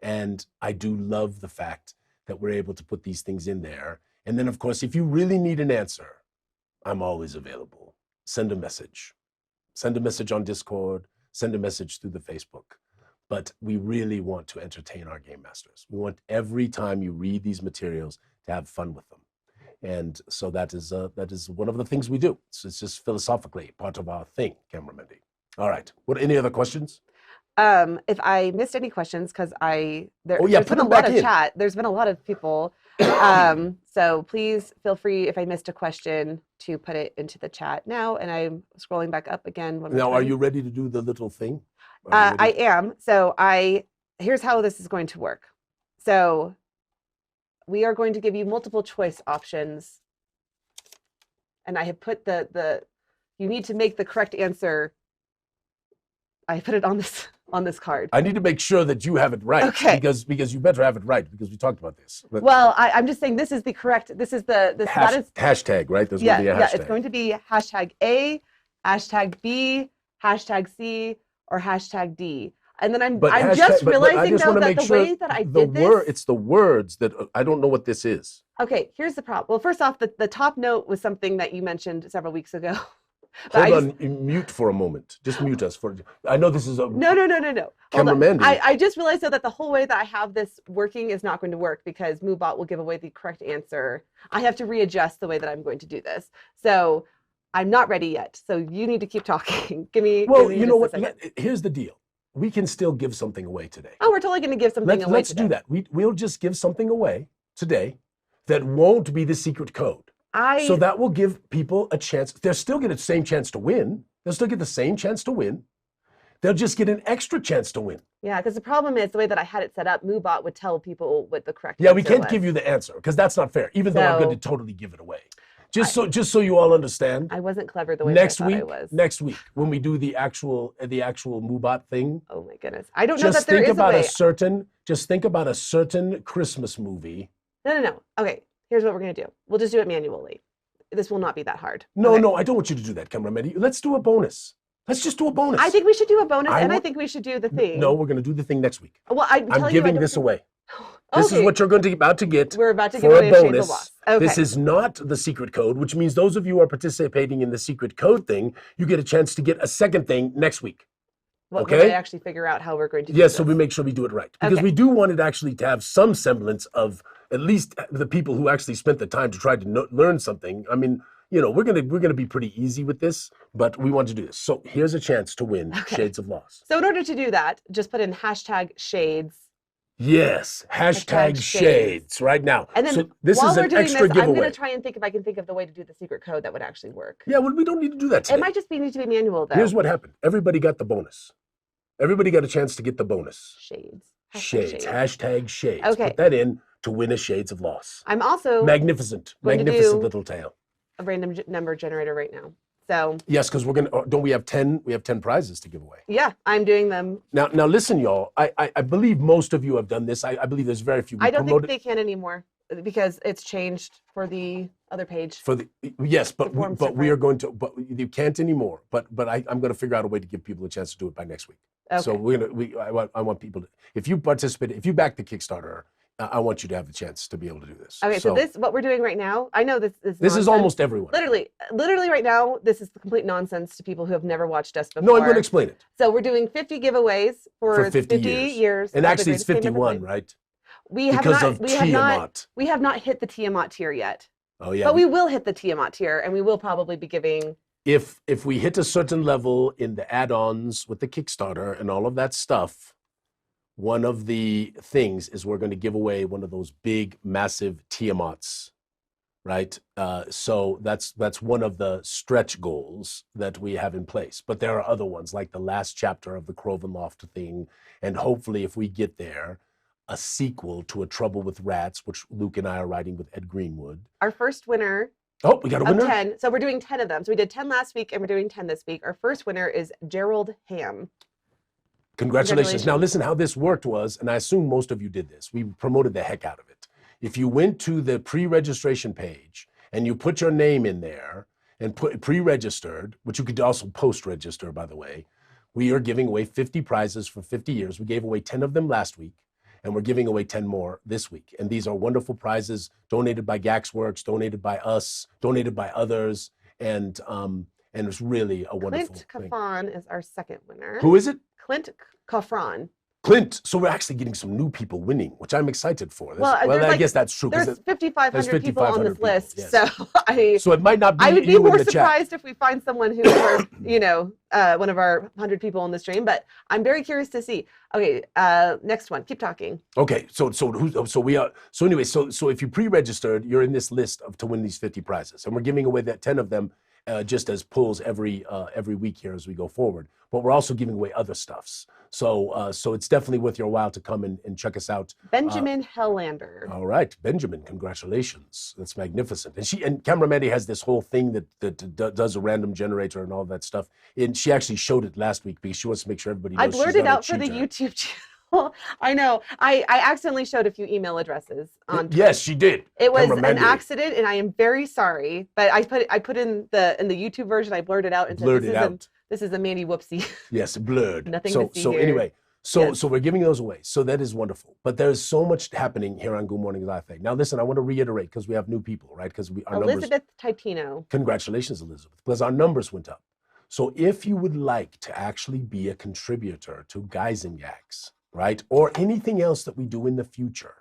And I do love the fact that we're able to put these things in there. And then, of course, if you really need an answer, I'm always available. Send a message. Send a message on Discord. Send a message through the Facebook. But we really want to entertain our game masters. We want every time you read these materials to have fun with them. And so that is one of the things we do. It's just philosophically part of our thing, Cameron Mendy. All right. Any other questions? If I missed any questions, because there's been a lot of chat. There's been a lot of people. So please feel free, if I missed a question, to put it into the chat now. And I'm scrolling back up again. Now, are you ready to do the little thing? I am. So here's how this is going to work. So we are going to give you multiple choice options. And I have put you need to make the correct answer. I put it on this card. I need to make sure that you have it right. Okay. Because you better have it right, because we talked about this. But well, I'm just saying this is the correct. This is that is hashtag, right? There's yeah, going to be a hashtag. yeah. It's going to be hashtag A, hashtag B, hashtag C, or hashtag D. And then I'm But just but I realizing just though wanna that make the sure way that I did this. it's the words that I don't know what this is. Okay, here's the problem. Well, first off, the top note was something that you mentioned several weeks ago. Hold on, mute for a moment. Just mute us for. I know this is a. No. Camera Mandy. I just realized though that the whole way that I have this working is not going to work because MooBot will give away the correct answer. I have to readjust the way that I'm going to do this. So I'm not ready yet. So you need to keep talking. Give me. Well, give me you know just a what? second. Here's the deal. We can still give something away today. Oh, we're totally going to give something away. Let's today. do that. We'll just give something away today that won't be the secret code. So that will give people a chance. They'll still get the same chance to win. They'll still get the same chance to win. They'll just get an extra chance to win. Yeah, because the problem is the way that I had it set up, MooBot would tell people what the correct Yeah, answer we can't was. give you the answer because that's not fair, even though I'm going to totally give it away. Just so you all understand. I wasn't clever the way next that I week, thought I was. Next week, when we do the actual MooBot thing. Oh my goodness. I don't know that there is a way. Just think about a certain Christmas movie. No. Okay, here's what we're going to do. We'll just do it manually. This will not be that hard. No, I don't want you to do that, Camera Mandy. Let's do a bonus. Let's just do a bonus. I think we should do a bonus, and I think we should do the thing. No, we're going to do the thing next week. Well, I'm giving this away. Okay. This is what you're about to get. We're about to for give away a Shades of bonus. Loss. Okay. This is not the secret code, which means those of you who are participating in the secret code thing, you get a chance to get a second thing next week. Okay. When I actually figure out how we're going to do Yes, this. so we make sure we do it right. Because we do want it actually to have some semblance of at least the people who actually spent the time to try to learn something. I mean, you know, we're gonna be pretty easy with this, but we want to do this. So here's a chance to win Shades of Loss. So in order to do that, just put in hashtag shades. Yes, hashtag shades right now. And then so this while is we're an doing extra this, giveaway. I'm going to try and think if I can think of the way to do the secret code that would actually work. Yeah, well, we don't need to do that today. It might just need to be manual, though. Here's what happened. Everybody got the bonus. Everybody got a chance to get the bonus. Shades. Shades. Hashtag shades. Okay. Put that in to win a Shades of Loss. I'm also magnificent little tale. A random number generator right now. So yes, because we're gonna. Don't we have 10? We have 10 prizes to give away. Yeah, I'm doing them. Now listen, y'all. I believe most of you have done this. I believe there's very few. I don't think they can anymore because it's changed for the other page. Yes, but we are going to. But you can't anymore. But I'm going to figure out a way to give people a chance to do it by next week. Okay. So I want people to. If you participate, if you back the Kickstarter, I want you to have the chance to be able to do this. Okay, so this what we're doing right now. I know this is. This is almost everyone. Literally right now, this is complete nonsense to people who have never watched us before. No, I'm going to explain it. So we're doing 50 giveaways for 50 years. And actually, it's 51, right? We have not hit the Tiamat tier yet. Oh yeah. But we will hit the Tiamat tier, and we will probably be giving. If we hit a certain level in the add-ons with the Kickstarter and all of that stuff, one of the things is we're going to give away one of those big, massive Tiamats, right? So that's one of the stretch goals that we have in place. But there are other ones, like the last chapter of the Crovenloft thing, and hopefully, if we get there, a sequel to A Trouble with Rats, which Luke and I are writing with Ed Greenwood. Our first winner. Oh, we got a winner? 10. So we're doing 10 of them. So we did 10 last week, and we're doing 10 this week. Our first winner is Gerald Ham. Congratulations. Now listen, how this worked was, and I assume most of you did this, we promoted the heck out of it. If you went to the pre-registration page and you put your name in there and put pre-registered, which you could also post-register, by the way, we are giving away 50 prizes for 50 years. We gave away 10 of them last week, and we're giving away 10 more this week. And these are wonderful prizes donated by Gaxworks, donated by us, donated by others, and it's really a wonderful Clint thing. Kaufran is our second winner. Who is it? Clint Kaufran. Clint. So we're actually getting some new people winning, which I'm excited for. I guess that's true. There's 5,500 people on this list, yes. so it might not be. I would be more in the surprised chat. if we find someone who are, one of our 100 people on the stream. But I'm very curious to see. Okay, next one. Keep talking. Okay, so if you pre-registered, you're in this list to win these 50 prizes, and we're giving away that 10 of them just as pulls every week here as we go forward. But we're also giving away other stuffs. So it's definitely worth your while to come and check us out. Benjamin Hellander. All right, Benjamin, congratulations. That's magnificent. And Camera Mandy has this whole thing that does a random generator and all that stuff. And she actually showed it last week because she wants to make sure everybody knows. I blurted out for the YouTube channel. I know. I accidentally showed a few email addresses on Yes, she did. It was Camera an Mandy. accident, and I am very sorry. But I put in the YouTube version, I blurred it out and Blurred said, it out. this is a Mandy whoopsie. Yes, blurred. Nothing so to see so here. anyway, so Yes. so we're giving those away. So that is wonderful. But there's so much happening here on Goo Morning Zyathé. Now listen, I want to reiterate because we have new people, right? Because our numbers. Elizabeth Titino. Congratulations, Elizabeth, because our numbers went up. So if you would like to actually be a contributor to Guys and Gags, right, or anything else that we do in the future,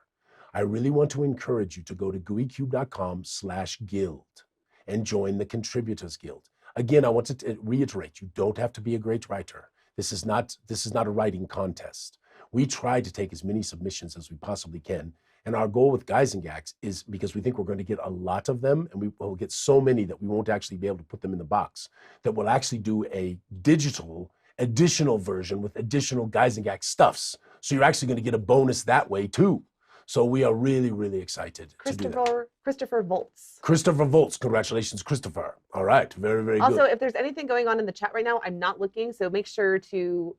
I really want to encourage you to go to gooeycube.com/guild and join the Contributors Guild. Again, I want to reiterate, you don't have to be a great writer. This is not a writing contest. We try to take as many submissions as we possibly can. And our goal with Guys and Gags is, because we think we're going to get a lot of them, and we will get so many that we won't actually be able to put them in the box, that we'll actually do a digital additional version with additional Guys and Gags stuffs. So you're actually going to get a bonus that way too. So we are really, really excited to do that. Christopher Voltz. Christopher Voltz. Congratulations, Christopher. All right. Very, very good. Also, if there's anything going on in the chat right now, I'm not looking. So make sure to,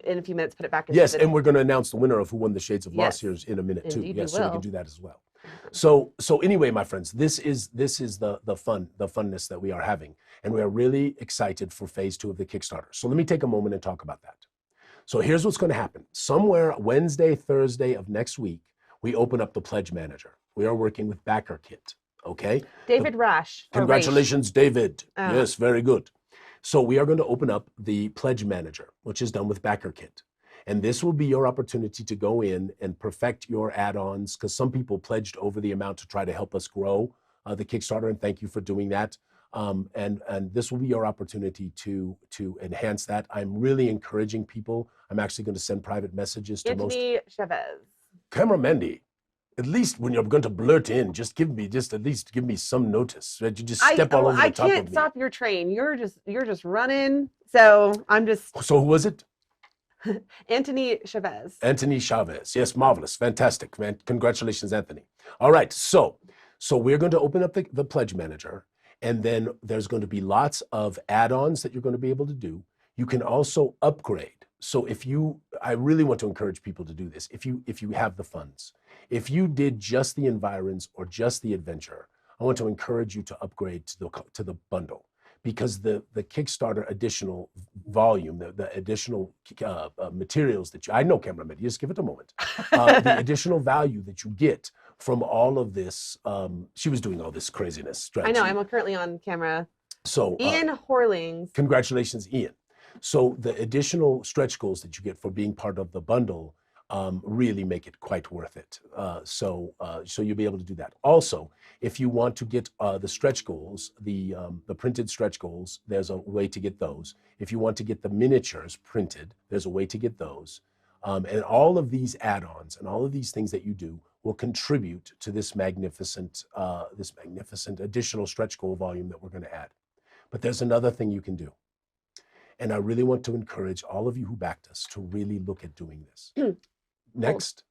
in a few minutes, put it back in. Yes, and we're going to announce the winner of who won the Shades of Lost here in a minute too. Indeed, yes, we so we will. can do that as well. So anyway, my friends, this is the funness that we are having, and we are really excited for phase 2 of the Kickstarter. So let me take a moment and talk about that. So here's what's going to happen. Somewhere Wednesday, Thursday of next week, we open up the Pledge Manager. We are working with BackerKit. Okay. David Rash. Congratulations, David. Oh. Yes, very good. So we are going to open up the Pledge Manager, which is done with BackerKit. And this will be your opportunity to go in and perfect your add-ons, because some people pledged over the amount to try to help us grow the Kickstarter, and thank you for doing that. And this will be your opportunity to enhance that. I'm really encouraging people. I'm actually going to send private messages to Anthony Chavez. Camera Mandy, at least when you're going to blurt in, at least give me some notice. Right? You just step all over the top of me. I can't stop your train. You're just running. So I'm just. So who was it? Anthony Chavez. Anthony Chavez. Yes, marvelous, fantastic, man. Congratulations, Anthony. All right, so we're going to open up the Pledge Manager, and then there's going to be lots of add-ons that you're going to be able to do. You can also upgrade. So I really want to encourage people to do this. If you have the funds, if you did just the environs or just the adventure, I want to encourage you to upgrade to the bundle, because the Kickstarter additional volume, the additional materials that I know, cameraman, just give it a moment. The additional value that you get from all of this, she was doing all this craziness. Strategy. I know. I'm currently on camera. So Ian Horlings. Congratulations, Ian. So the additional stretch goals that you get for being part of the bundle really make it quite worth it. So you'll be able to do that. Also, if you want to get the stretch goals, the printed stretch goals, there's a way to get those. If you want to get the miniatures printed, there's a way to get those. And all of these add-ons and all of these things that you do will contribute to this magnificent additional stretch goal volume that we're going to add. But there's another thing you can do. And I really want to encourage all of you who backed us to really look at doing this. Next.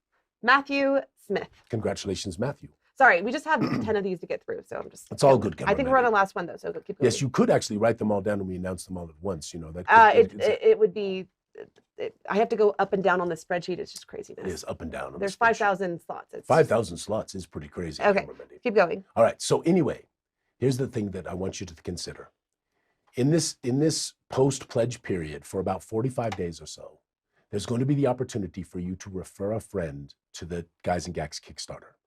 Matthew Smith. Congratulations, Matthew. Sorry, we just have 10 of these to get through, so I'm just. It's all good. I think we're on the last one though, so keep going. Yes, you could actually write them all down and we announce them all at once. You know that. It would be. I have to go up and down on the spreadsheet. It's just craziness. It is up and down. There's 5,000 slots. 5,000 slots is pretty crazy. Okay, keep going. All right. So anyway, here's the thing that I want you to consider. In this post-pledge period for about 45 days or so, there's going to be the opportunity for you to refer a friend to the Guys and Gags Kickstarter.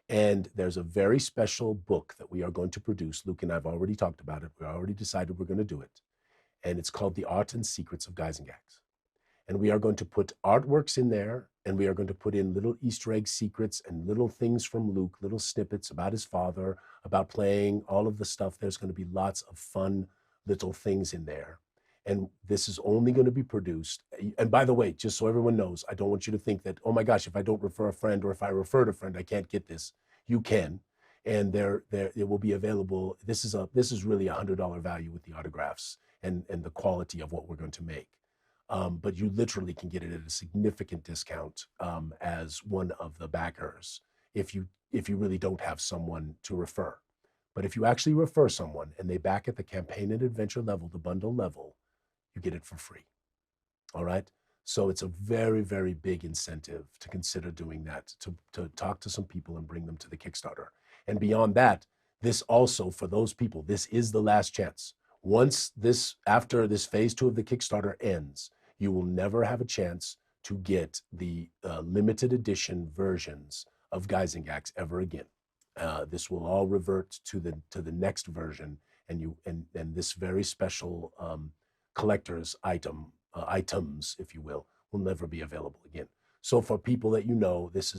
And there's a very special book that we are going to produce. Luke and I have already talked about it. We already decided we're going to do it. And it's called The Art and Secrets of Guys and Gags. And we are going to put artworks in there, and we are going to put in little Easter egg secrets and little things from Luke, little snippets about his father, about playing, all of the stuff. There's going to be lots of fun little things in there. And this is only going to be produced. And by the way, just so everyone knows, I don't want you to think that, oh my gosh, if I don't refer a friend or if I referred a friend, I can't get this. You can. And it will be available. This is really $100 value with the autographs and the quality of what we're going to make. But you literally can get it at a significant discount as one of the backers if you really don't have someone to refer. But if you actually refer someone and they back at the campaign and adventure level, the bundle level, you get it for free. All right? So it's a very, very big incentive to consider doing that, to talk to some people and bring them to the Kickstarter. And beyond that, this also, for those people, this is the last chance. After this phase 2 of the Kickstarter ends, you will never have a chance to get the limited edition versions of Geisengax ever again. This will all revert to the next version, and this very special collector's items, if you will never be available again. So for people that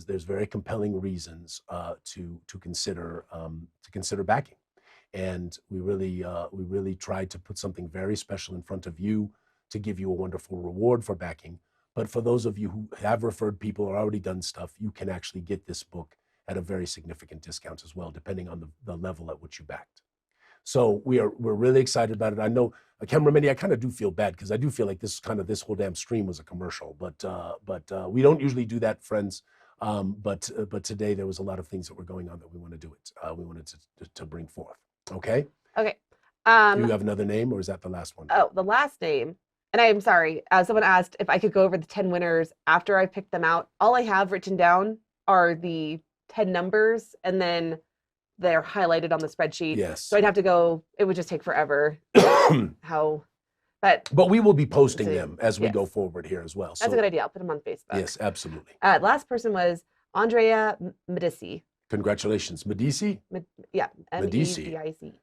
there's very compelling reasons to consider backing, and we really tried to put something very special in front of you to give you a wonderful reward for backing. But for those of you who have referred people or already done stuff, you can actually get this book at a very significant discount as well, depending on the level at which you backed. So we're really excited about it. I know, cameraman, I kind of do feel bad because I do feel like this whole damn stream was a commercial, but we don't usually do that, friends. But today there was a lot of things that were going on that we want to do it. We wanted to bring forth. Okay. Okay. Do you have another name, or is that the last one? Oh, the last name. And I'm sorry. Someone asked if I could go over the 10 winners after I picked them out. All I have written down are the 10 numbers, and then they're highlighted on the spreadsheet. Yes. So I'd have to go. It would just take forever. But we will be posting them as we go forward here as well. That's a good idea. I'll put them on Facebook. Yes, absolutely. Last person was Andrea Medici. Congratulations, Medici. Yeah, Medici. Medici.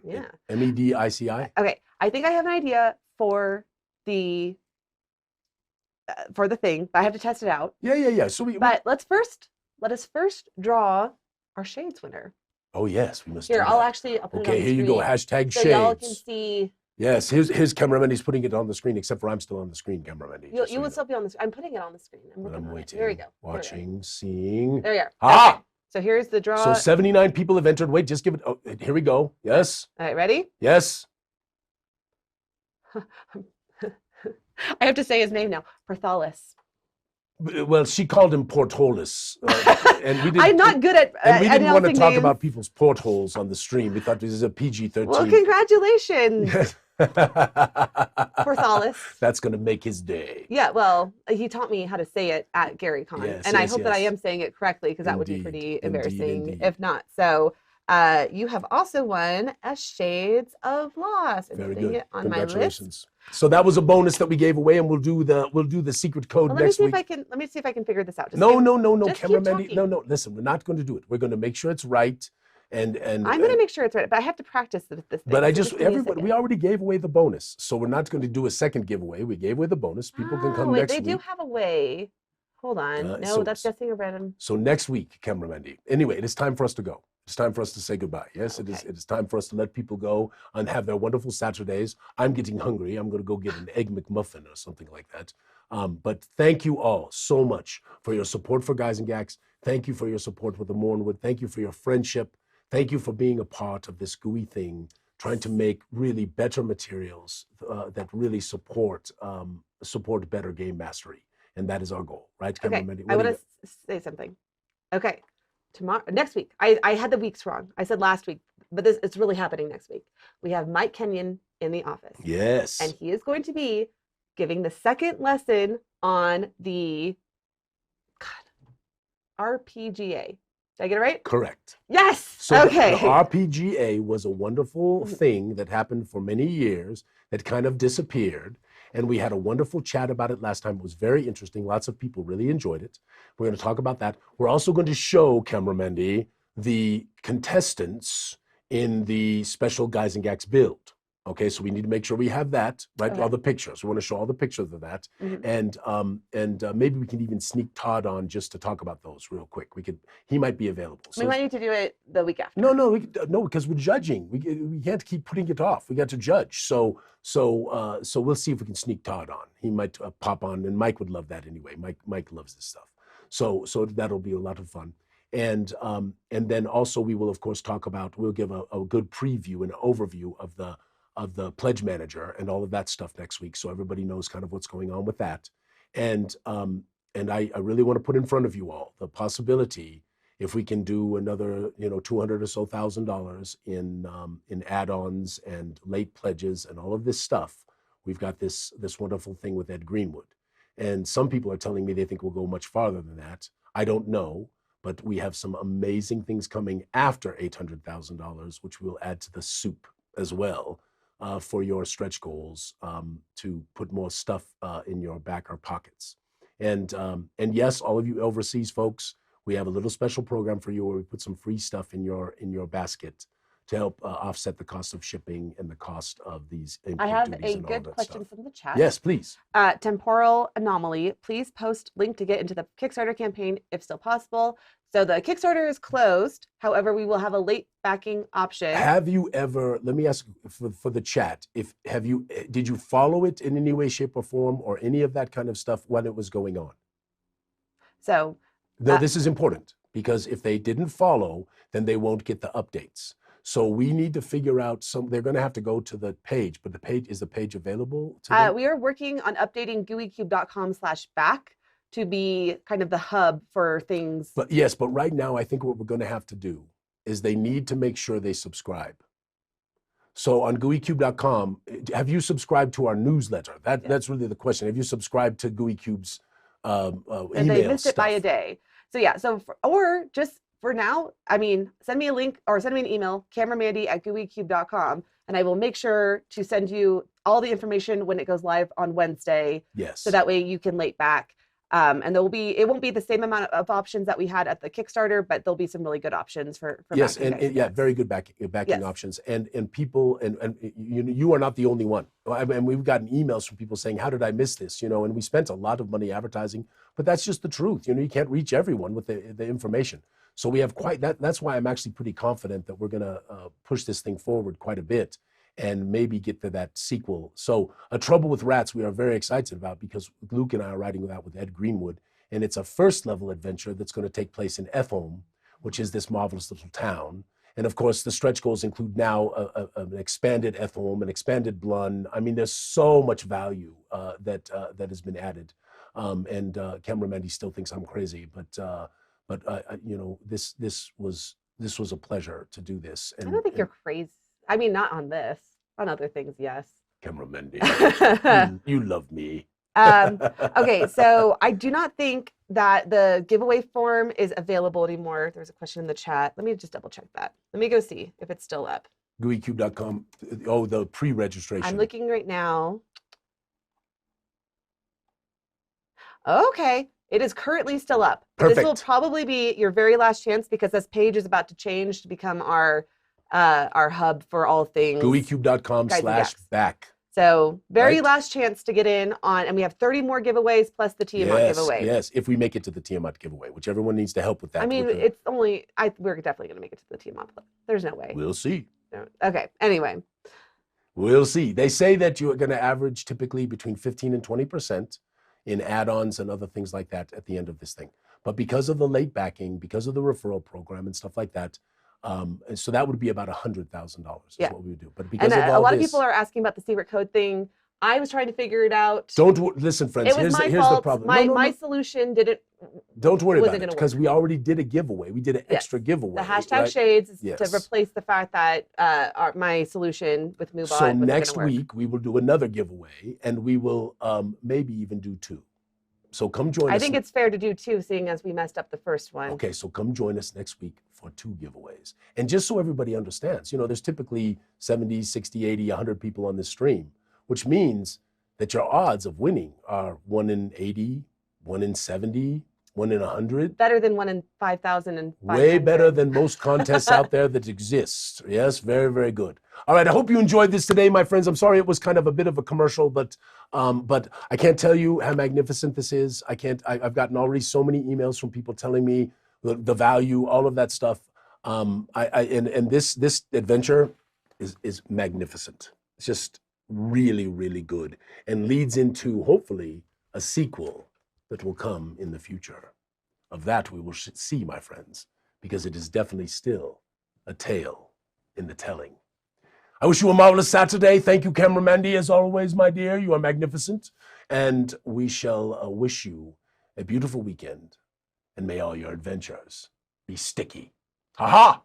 Yeah. Medici. Okay, I think I have an idea for the thing, but I have to test it out. Yeah. So let us first draw our shades winner. Oh yes, we must. Here, I'll put it on the here you go. Hashtag so shades. Y'all can see. Yes, here's cameraman. He's putting it on the screen, except for I'm still on the screen, cameraman. You will still be on the screen. I'm putting it on the screen. I'm waiting. There we go. Watching, seeing. There you are. Ah! Okay. So here's the draw. So 79 people have entered. Wait, just give it. Oh, here we go. Yes. All right, ready? Yes. I have to say his name now. Porthalis. Well, she called him Portholus, and we didn't. I'm not good at. And we didn't want to talk names. about people's portholes on the stream. We thought this is a PG-13. Well, congratulations, Porthalis. That's going to make his day. Yeah, well, he taught me how to say it at GaryCon, and I hope that I am saying it correctly, because that would be pretty embarrassing if not. So, you have also won a Shades of Loss. Very good. It on Congratulations. My list. So that was a bonus that we gave away, and we'll do the secret code next week. Let me see if I can figure this out. No, cameraman. No. Listen, we're not going to do it. We're going to make sure it's right. And I'm going to make sure it's right, but I have to practice this thing. But we already gave away the bonus, so we're not going to do a second giveaway. We gave away the bonus. People can come next week. They do have a way. Hold on. That's guessing a random. So next week, cameraman. Anyway, it is time for us to go. It's time for us to say goodbye. Yes, okay. It is time for us to let people go and have their wonderful Saturdays. I'm getting hungry. I'm going to go get an Egg McMuffin or something like that. But thank you all so much for your support for Geisengax. Thank you for your support with the Mournwood. Thank you for your friendship. Thank you for being a part of this gooey thing, trying to make really better materials that really support better game mastery. And that is our goal, right? Okay, I want to say something. Okay. Next week, I had the weeks wrong. I said last week, but it's really happening next week. We have Mike Kenyon in the office. Yes. And he is going to be giving the second lesson on the RPGA. Did I get it right? Correct. Yes. So okay. The RPGA was a wonderful thing that happened for many years that kind of disappeared. And we had a wonderful chat about it last time. It was very interesting. Lots of people really enjoyed it. We're going to talk about that. We're also going to show, cameraman, the contestants in the special Geisengax build. Okay, so we need to make sure we have that, right? Okay. All the pictures. We want to show all the pictures of that. Mm-hmm. And maybe we can even sneak Todd on just to talk about those real quick. He might be available. So, we might need to do it the week after. No, because we're judging. We can't keep putting it off. We got to judge. So we'll see if we can sneak Todd on. He might pop on, and Mike would love that anyway. Mike loves this stuff. So that'll be a lot of fun. And then also we will of course we'll give a good preview and overview of the pledge manager and all of that stuff next week, so everybody knows kind of what's going on with that. And I really want to put in front of you all the possibility, if we can do another $200,000 or so in add-ons and late pledges and all of this stuff. We've got this wonderful thing with Ed Greenwood, And some people are telling me they think we'll go much farther than that. I don't know, but we have some amazing things coming after $800,000, which we'll add to the soup as well for your stretch goals, to put more stuff in your back or pockets. And yes, all of you overseas folks, we have a little special program for you where we put some free stuff in your basket to help offset the cost of shipping and the cost of these import I have duties a and all good that question stuff. from the chat. Yes, please. Temporal Anomaly, please post link to get into the Kickstarter campaign if still possible. So the Kickstarter is closed. However, we will have a late backing option. Have you ever, let me ask for the chat, did you follow it in any way, shape, or form, or any of that kind of stuff when it was going on? So no, this is important, because if they didn't follow, then they won't get the updates. So we need to figure out they're going to have to go to the page, but is the page available to them? We are working on updating gooeycube.com/back to be kind of the hub for things. But yes, but right now I think what we're going to have to do is they need to make sure they subscribe. So on gooeycube.com, have you subscribed to our newsletter? That's really the question. Have you subscribed to Gooey Cube's email and they missed stuff? it by a day. So yeah, or just for now, I mean, send me a link or send me an email, cameramandy@gooeycube.com, and I will make sure to send you all the information when it goes live on Wednesday. Yes. So that way you can late back. And it won't be the same amount of options that we had at the Kickstarter, but there'll be some really good options for yes, backing and very good backing yes. options. And people, and you are not the only one. And we've gotten emails from people saying, how did I miss this? And we spent a lot of money advertising, but that's just the truth. You can't reach everyone with the information. So we have that's why I'm actually pretty confident that we're going to push this thing forward quite a bit and maybe get to that sequel. So A Trouble with Rats, we are very excited about, because Luke and I are writing that with Ed Greenwood, and it's a first level adventure that's going to take place in Ethholm, which is this marvelous little town. And of course, the stretch goals include now an expanded Ethholm, an expanded Blun. I mean, there's so much value that has been added. And Cameron Mandy still thinks I'm crazy, but this was a pleasure to do this. And I don't think you're crazy. I mean, not on this. On other things, yes. Cameron Mandy, you love me. Okay, so I do not think that the giveaway form is available anymore. There's a question in the chat. Let me just double check that. Let me go see if it's still up. gooeycube.com. Oh, the pre-registration. I'm looking right now. Okay, it is currently still up. Perfect. This will probably be your very last chance, because this page is about to change to become our hub for all things gooeycube.com/back. So very last chance to get in on, and we have 30 more giveaways plus the Tiamat giveaway. Yes, if we make it to the Tiamat giveaway, which everyone needs to help with that. I mean, we're definitely going to make it to the Tiamat. There's no way. We'll see. No. Okay, anyway. We'll see. They say that you're going to average typically between 15 and 20% in add-ons and other things like that at the end of this thing. But because of the late backing, because of the referral program and stuff like that, so that would be about $100,000 is what we would do. But because and of all a lot of people are asking about the secret code thing. I was trying to figure it out. Listen, friends. It was here's fault. The problem. My solution didn't. Don't worry about it, because we already did a giveaway. We did an extra giveaway. The hashtag shades is to replace the fact that my solution with MooBot. So next week we will do another giveaway, and we will maybe even do 2. So come join us. I think it's fair to do 2, seeing as we messed up the first one. Okay, so come join us next week for 2 giveaways. And just so everybody understands, there's typically 70, 60, 80, 100 people on this stream, which means that your odds of winning are 1 in 80, 1 in 70, 1 in 100. Better than 1 in 5,000 and 500. Way better than most contests out there that exist. Yes, very, very good. All right, I hope you enjoyed this today, my friends. I'm sorry it was kind of a bit of a commercial, but I can't tell you how magnificent this is. I've gotten already so many emails from people telling me the value, all of that stuff. And this adventure is magnificent. It's just really, really good, and leads into, hopefully, a sequel that will come in the future. Of that we will see, my friends, because it is definitely still a tale in the telling. I wish you a marvelous Saturday. Thank you, Camera Mandy, as always, my dear. You are magnificent. And we shall wish you a beautiful weekend, and may all your adventures be sticky. Ha ha!